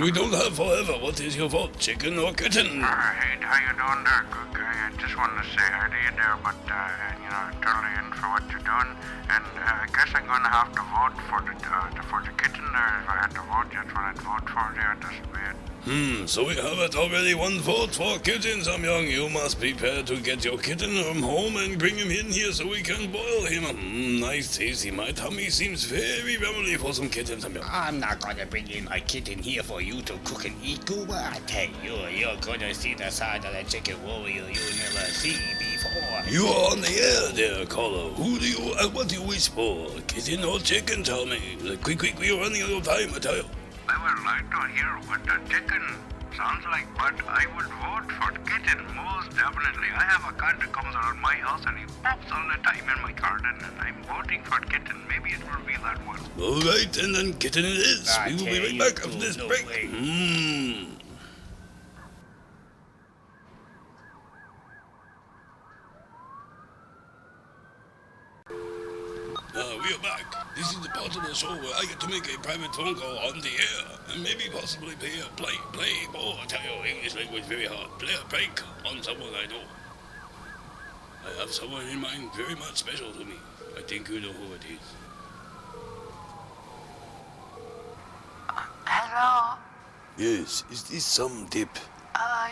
we don't have forever. What is your vote, chicken or kitten? Hey, how you doing there, good guy? I just wanted to say hi to you there, but, totally in for what you're doing. And I guess I'm going to have to vote for the kitten there. If I had to vote, that's what I'd vote for there. That's weird. So we have it already. One vote for kitten, Samyang. You must prepare to get your kitten from home and bring him in here so we can boil him. Nice, tasty. My tummy seems very rumbly for some kitten, Samyang. I'm not going to bring in my kitten here for you to cook and eat, Goober. I tell you, you're going to see the side of the chicken warrior you never see before. You are on the air there, caller. What do you wish for? Kitten or chicken, tell me. Quick, we're running out of time, I tell you. I would like to hear what the chicken sounds like, but I would vote for kitten, most definitely. I have a cat that comes around my house and he pops all the time in my garden, and I'm voting for kitten. Maybe it will be that one. All right, and then kitten it is. We will be right back after this break. We are back. This is the part of the show where I get to make a private phone call on the air and maybe possibly play. Oh, I tell you, English language very hard. Play a prank on someone I know. I have someone in mind very much special to me. I think you know who it is. Yes, is this some dip?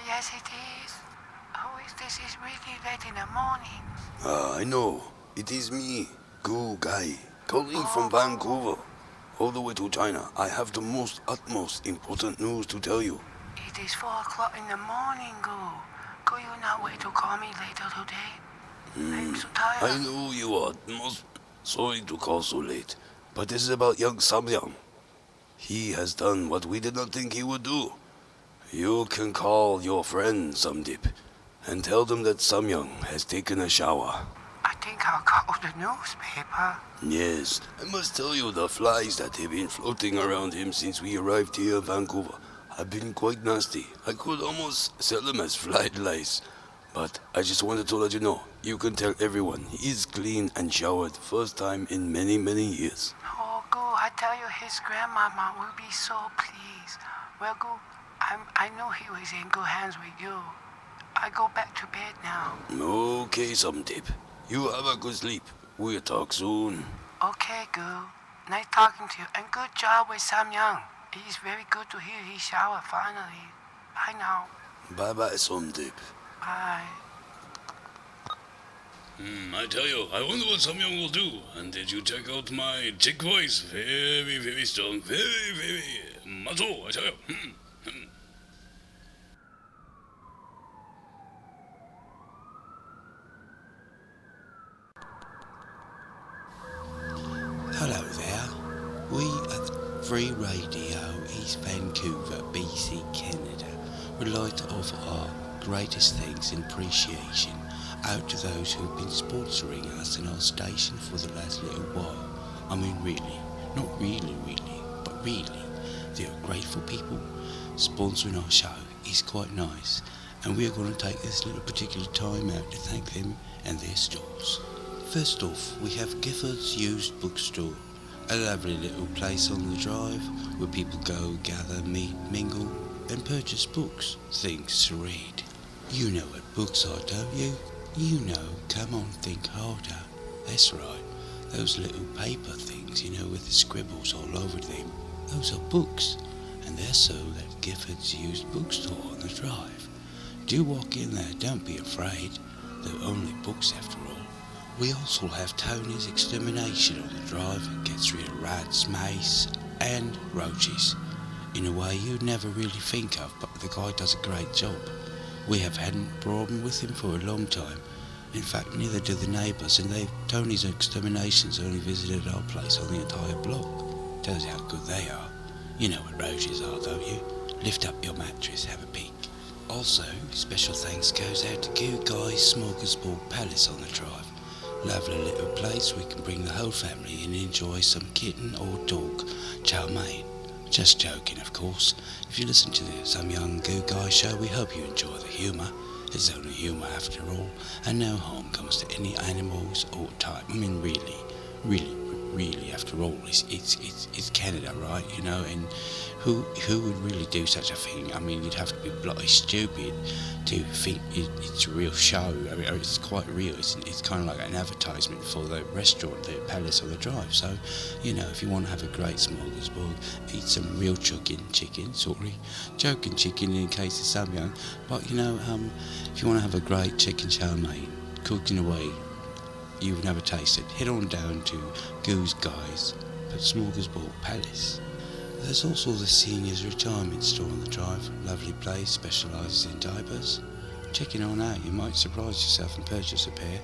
Yes it is. Who is this? It's really late in the morning. I know. It is me, Goo Guy, calling from Vancouver. All the way to China. I have the utmost important news to tell you. It is 4 o'clock in the morning, Goo. Could you not wait to call me later today? I'm so tired. I know you are most sorry to call so late, but this is about young Samyang. He has done what we did not think he would do. You can call your friend Samdip and tell them that Samyang has taken a shower. I think I'll call the newspaper. Yes, I must tell you the flies that have been floating around him since we arrived here in Vancouver have been quite nasty. I could almost sell them as fly lice. But I just wanted to let you know, you can tell everyone he is clean and showered first time in many, many years. Oh, Goo, I tell you, his grandmama will be so pleased. Well, Goo, I know he was in good hands with you. I go back to bed now. Okay, Samdip. You have a good sleep. We'll talk soon. Okay, Goo. Nice talking to you, and good job with Samyang. It is very good to hear he showered finally. Bye now. Bye-bye, Samdip. Bye. I tell you, I wonder what Samyang will do. And did you check out my chick voice? Very, very strong. Very, very macho, I tell you. Hello there. We at Free Radio East Vancouver, BC, Canada would like to offer our greatest thanks and appreciation out to those who have been sponsoring us in our station for the last little while. I mean really, not really, but really. They are grateful people. Sponsoring our show is quite nice, and we are going to take this little particular time out to thank them and their stores. First off, we have Gifford's Used Bookstore, a lovely little place on the drive where people go, gather, meet, mingle, and purchase books, things to read. You know what books are, don't you? You know, come on, think harder. That's right, those little paper things, you know, with the scribbles all over them. Those are books, and they're sold at Gifford's Used Bookstore on the drive. Do walk in there, don't be afraid. They're only books after all. We also have Tony's Extermination on the drive. It gets rid of rats, mice, and roaches in a way you'd never really think of, but the guy does a great job. We have had a problem with him for a long time. In fact, neither do the neighbours, and Tony's Extermination's only visited our place on the entire block. Tells you how good they are. You know what roaches are, don't you? Lift up your mattress, have a peek. Also, special thanks goes out to Goo Guy's Smorgasbord Palace on the drive. Lovely little place we can bring the whole family and enjoy some kitten or dog chow mein. Just joking, of course. If you listen to some young Goo Guy show, we hope you enjoy the humour. It's only humour after all, and no harm comes to any animals or type. I mean, really, after all, it's Canada, right? You know, and who would really do such a thing? I mean, you'd have to be bloody stupid to think it's a real show. I mean, it's quite real. It's kind of like an advertisement for the restaurant, the Palace on the Drive. So, you know, if you want to have a great smorgasbord, eat some real chicken, joking chicken in case it's some young. But you know, if you want to have a great chicken chow mein, cooked in a way you've never tasted, head on down to Goose Guys at Smorgasbord Palace. There's also the Seniors Retirement Store on the drive. Lovely place, specialises in diapers. Check it on out, you might surprise yourself and purchase a pair.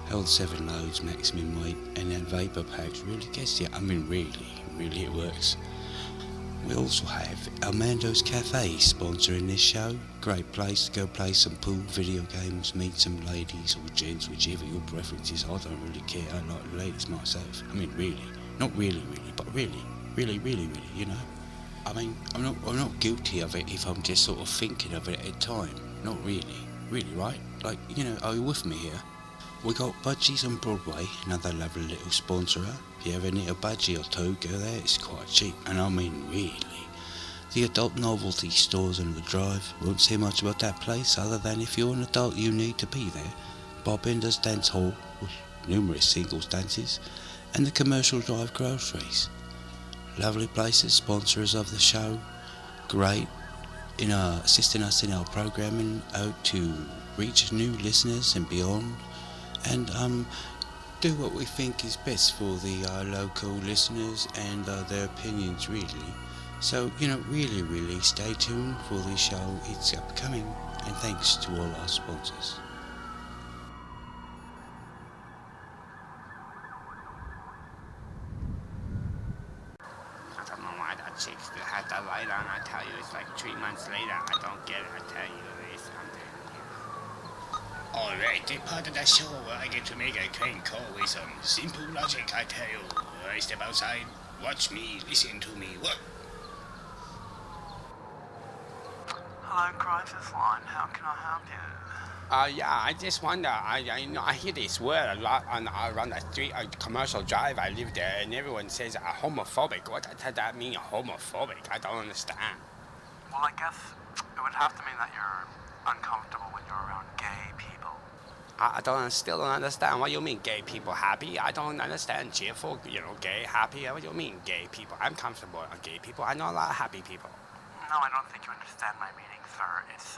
Hold 7 loads, maximum weight, and then vapor packs really gets you. I mean, really it works. We also have Armando's Cafe sponsoring this show. Great place to go play some pool, video games, meet some ladies or gents, whichever your preference is. I don't really care. I like the ladies myself. I mean, really, not really, but really, you know. I mean, I'm not guilty of it if I'm just sort of thinking of it at a time. Not really, right? Like, you know, are you with me here? We got Budgies on Broadway, another lovely little sponsor. If you ever need a budgie or two, go there, it's quite cheap. And I mean really. The adult novelty stores on the drive, won't say much about that place other than if you're an adult you need to be there. Bob Ender's Dance Hall, with numerous singles dances, and the Commercial Drive Groceries. Lovely places, sponsors of the show. great in assisting us in our programming out to reach new listeners and beyond, and do what we think is best for the local listeners and their opinions, really. So, really stay tuned for the show. It's upcoming, and thanks to all our sponsors. I don't know why that chick still had that light on. I tell you, it's like 3 months later. I don't get it. I tell you, there's something. Alright, the part of the show where I get to make a crank call with some simple logic, I tell you. I step outside, watch me, listen to me, what? Hello, crisis line. How can I help you? Yeah, I just wonder, I hear this word a lot around the street, Commercial Drive. I live there, and everyone says homophobic. What does that mean, homophobic? I don't understand. Well, I guess it would have to mean that you're uncomfortable when you're around gay people. I still don't understand. What do you mean, gay people happy? I don't understand. Cheerful, gay, happy. What do you mean, gay people? I'm comfortable with gay people. I know a lot of happy people. No, I don't think you understand my meaning, sir. It's,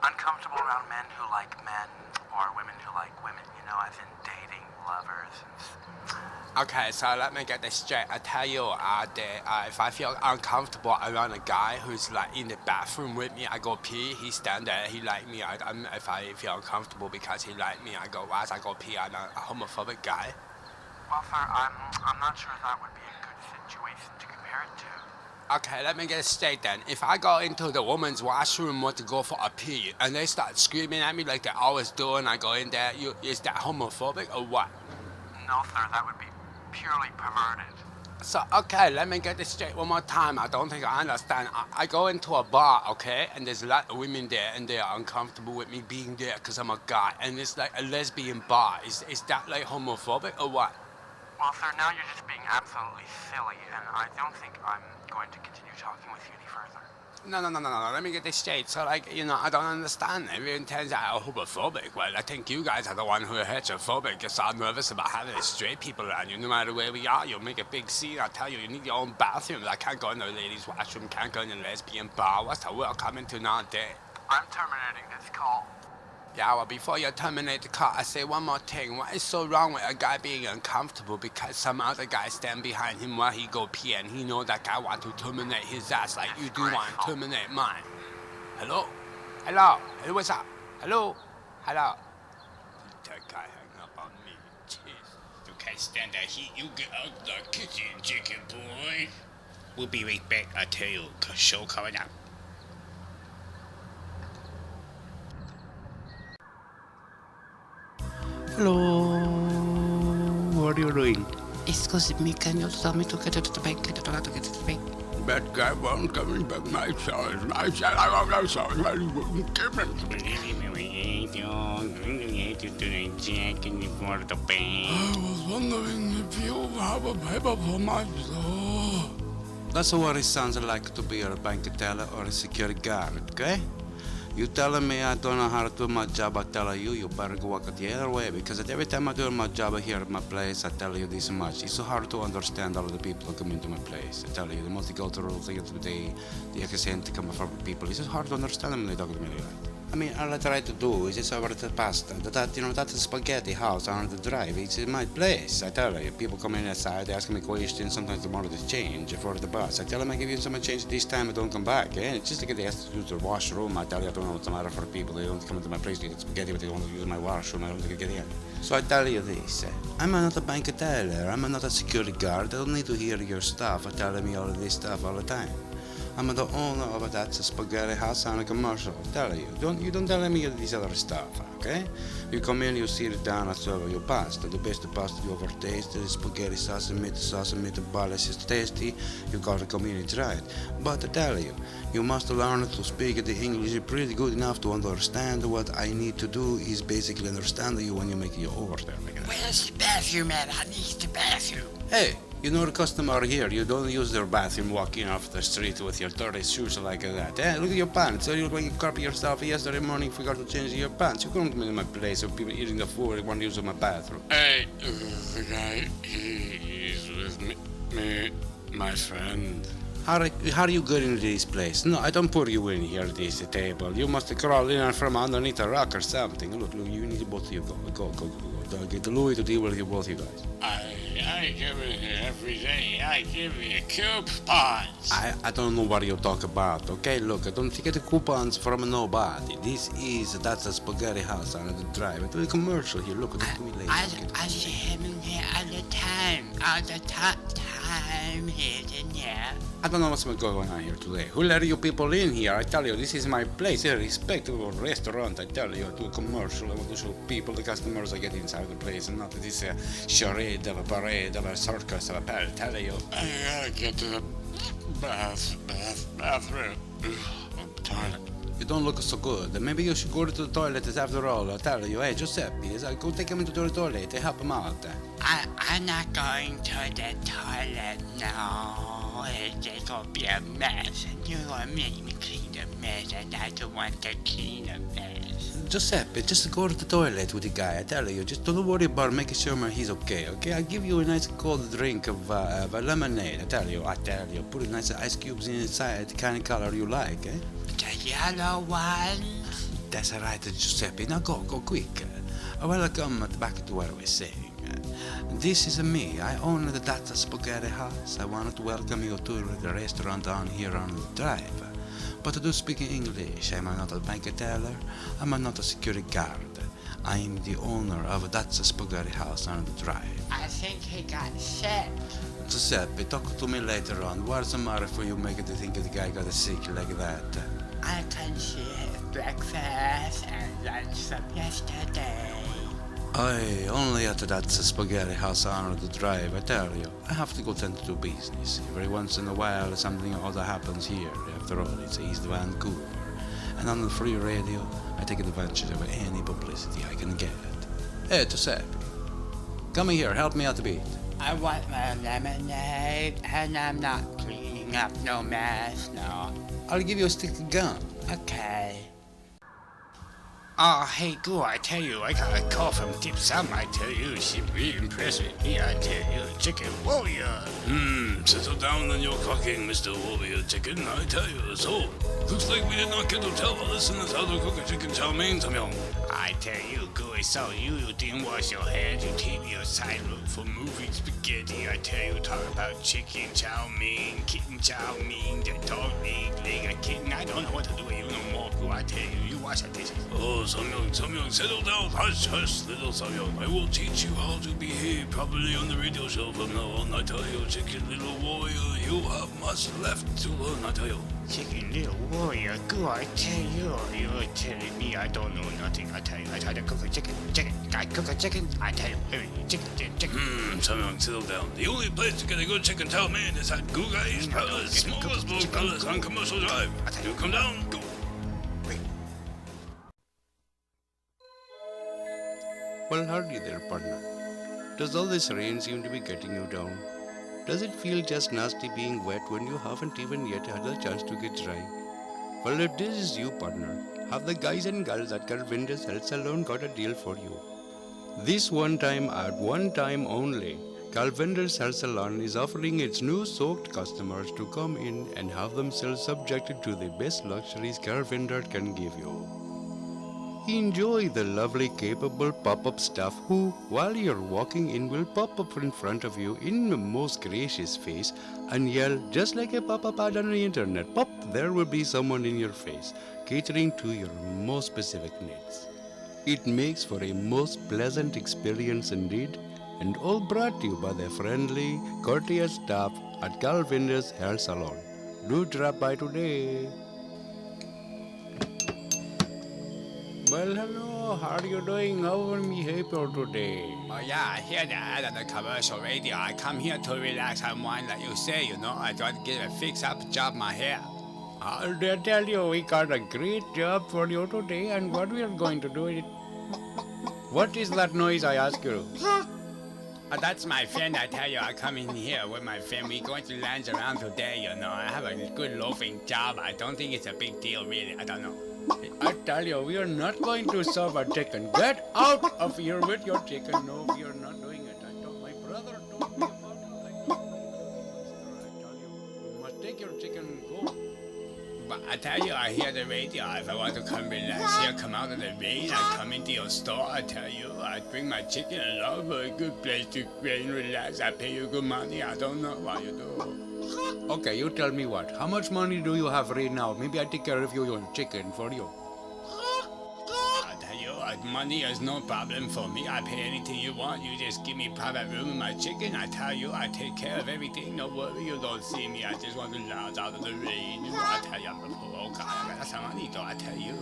uncomfortable around men who like men, or women who like women, as in dating, lovers. Okay, so let me get this straight. I tell you, if I feel uncomfortable around a guy who's like in the bathroom with me, I go pee, he stand there, he like me. If I feel uncomfortable because he like me, I go wash, I go pee. I'm a homophobic guy. Well, sir, I'm not sure that would be a good situation to compare it to. Okay, let me get it straight then. If I go into the woman's washroom want to go for a pee, and they start screaming at me like they always do, and I go in there, is that homophobic or what? No, sir, that would be purely perverted. So, okay, let me get this straight one more time. I don't think I understand. I go into a bar, okay, and there's a lot of women there, and they are uncomfortable with me being there because I'm a guy, and it's like a lesbian bar. Is that like homophobic or what? Well, sir, now you're just being absolutely silly, and I don't think I'm going to continue talking with you any further. No. Let me get this straight. So, I don't understand. Everyone tells that I'm homophobic. Well, I think you guys are the one who are heterophobic. You're so nervous about having straight people around you. No matter where we are, you'll make a big scene. I tell you, you need your own bathroom. I can't go in the ladies' washroom, can't go in the lesbian bar. What's the world coming to nowadays? I'm terminating this call. Yeah, well, before you terminate the call, I say one more thing. What is so wrong with a guy being uncomfortable because some other guy stand behind him while he go pee and he know that guy want to terminate his ass like you do want to terminate mine? Hello? Hello? Hey, what's up? Hello? Hello? That guy hung up on me. Jeez. You can't stand that heat, you get out the kitchen, chicken boy. We'll be right back, I tell you, show coming up. Hello, what are you doing? Excuse me, can you tell me to get to the bank? Get to the bank. That guy won't come in back my size. I said I won't have size. I wouldn't give him to me. I was wondering if you have a paper for my door. That's what it sounds like to be a bank teller or a security guard, okay? You telling me I don't know how to do my job, I tell you better go walk the other way, because every time I do my job here at my place, I tell you this much. It's so hard to understand all of the people who come into my place. I tell you, the multicultural thing, the accent come from people, it's just hard to understand them when they talk to me like that. I mean, all I try to do is just over the pasta, that spaghetti house on the drive, it's in my place. I tell you, people come in inside, they ask me questions, sometimes they want to change for the bus. I tell them I give you some change this time, I don't come back. It's just like they ask to use the washroom. I tell you, I don't know what's the matter for people. They don't come into my place to get spaghetti, but they want to use my washroom. I don't think I get in. So I tell you this, I'm not a bank teller, I'm not a security guard. I don't need to hear your stuff. I tell me all of this stuff all the time. I'm the owner of that spaghetti house on a commercial. I tell you, you don't tell me this other stuff, okay? You come in, you sit down, I serve your pasta. The best pasta you ever tasted, spaghetti sauce, meatball is tasty. You gotta come in and try it. But I tell you, you must learn to speak the English pretty good enough to understand what I need to do is basically understand you when you make your order. Where's the bathroom at? I need the bathroom. Hey, you know the customer here, you don't use their bathroom walking off the street with your dirty shoes like that. Look at your pants. So you copy yourself yesterday morning, forgot to change your pants. You couldn't come in my place of people eating the food, want to use my bathroom. Hey, the guy, he's with me, my friend. How do you get into this place? No, I don't put you in here at this table. You must crawl in from underneath a rock or something. Look, you need both of you go. Get Louis to deal with you, both of you guys. I give it every day. I give you coupons. I don't know what you talk about, okay? Look, I don't get the coupons from nobody. That's a spaghetti house on the drive. It's a commercial here. Look, look me later. I see him in here all the time here in here. I don't know what's going on here today. Who let you people in here? I tell you, this is my place, a respectable restaurant. I tell you, I do a commercial. I want to show people, the customers, I get inside the place, and not this charade of a parade of a circus of a pal. Tell you. I gotta get to the bathroom. I'm tired. You don't look so good. Maybe you should go to the toilet after all. I tell you, hey, Giuseppe, go take him into the toilet. Help him out. I'm not going to the toilet, no. It's gonna be a mess, and you're gonna make me clean the mess, and I don't want to clean a mess. Giuseppe, just go to the toilet with the guy. I tell you, just don't worry about making sure he's okay, okay? I'll give you a nice cold drink of lemonade. I tell you, put a nice ice cubes inside, the kind of color you like, eh? The yellow one? That's right, Giuseppe. Now go quick. Welcome back to what I was saying. This is me. I own the That's a Spaghetti House. I wanted to welcome you to the restaurant down here on the drive. But I do speak English. I'm not a bank teller. I'm not a security guard. I'm the owner of That's a Spaghetti House on the drive. I think he got sick. Giuseppe, talk to me later on. What's the matter for you making to think the guy got sick like that? I can see his breakfast and lunch from yesterday. Only at That's a Spaghetti House on the drive, I tell you. I have to go tend to business. Every once in a while, something or other happens here. After all, it's East Vancouver. And on the free radio, I take advantage of any publicity I can get. Hey, Giuseppe, come here, help me out a bit. I want my lemonade, and I'm not cleaning up no mess, no. I'll give you a stick of gum. Okay. Oh, hey, Goo, I tell you, I got a call from Deep Sam. I tell you, she really impressed with me. I tell you, Chicken Warrior. Settle down on your cooking, Mr. Warrior Chicken. I tell you, so, looks like we did not get to tell the listeners how to cook a chicken chow mein, Samyong. I tell you, Goo, so you didn't wash your hands. You take your side look for moving spaghetti. I tell you, talk about chicken chow mein, kitten chow mein, the dog leg, a kitten. I don't know what to do with you no more, Goo. I tell you, you wash the dishes. Oh, Samyong, settle down. Hush, little Samyong. I will teach you how to behave properly on the radio show from now on. I tell you, Chicken Little Warrior, you have much left to learn, I tell you. Chicken Little Warrior, Goo, I tell you, you're telling me I don't know nothing. I tell you, I try to cook a chicken. I cook a chicken, I tell you, chicken. Samyong, settle down. The only place to get a good chicken chow mein is at Goo Guy's Palace, Smorgasbord Palace on Commercial Drive. You come down, go. Well, howdy there, partner. Does all this rain seem to be getting you down? Does it feel just nasty being wet when you haven't even yet had a chance to get dry? Well, if this is you, partner, have the guys and girls at Carvinder's Health Salon got a deal for you. This one time only, Carvinder's Health Salon is offering its new soaked customers to come in and have themselves subjected to the best luxuries Carvinder can give you. Enjoy the lovely, capable pop-up staff who, while you're walking in, will pop up in front of you in the most gracious face and yell just like a pop-up ad on the internet. Pop! There will be someone in your face, catering to your most specific needs. It makes for a most pleasant experience indeed, and all brought to you by the friendly, courteous staff at Carvinder's Hair Salon. Do drop by today. Well, hello, how are you doing? How are me happy today? Oh, yeah, I hear the ad on the commercial radio. I come here to relax and wind like you say, you know. I try to get a fix-up job my hair. I'll tell you, we got a great job for you today, and what we are going to do is... What is that noise, I ask you? That's my friend, I tell you. I come in here with my friend. We're going to lounge around today, you know. I have a good loafing job. I don't think it's a big deal, really. I don't know. I tell you, we are not going to serve a chicken. Get out of here with your chicken. No, we are not doing it. My brother told me about it. I tell you, you must take your I tell you, I hear the radio. If I want to come relax here, come out of the rain, I come into your store. I tell you, I bring my chicken along for a good place to rain, relax. I pay you good money. I don't know what you do. Okay, you tell me what. How much money do you have right now? Maybe I take care of your chicken for you. I tell you, money is no problem for me. I pay anything you want. You just give me private room and my chicken. I tell you, I take care of everything. No worry, you don't see me. I just want to lounge out of the rain. You know, I tell you, I'm a poor guy. I got some money, though. I tell you.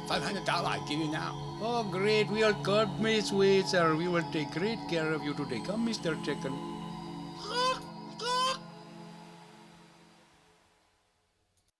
$500 I give you now. Oh, great. We are God, Miss Wade, sir. We will take great care of you today. Come, Mr. Chicken.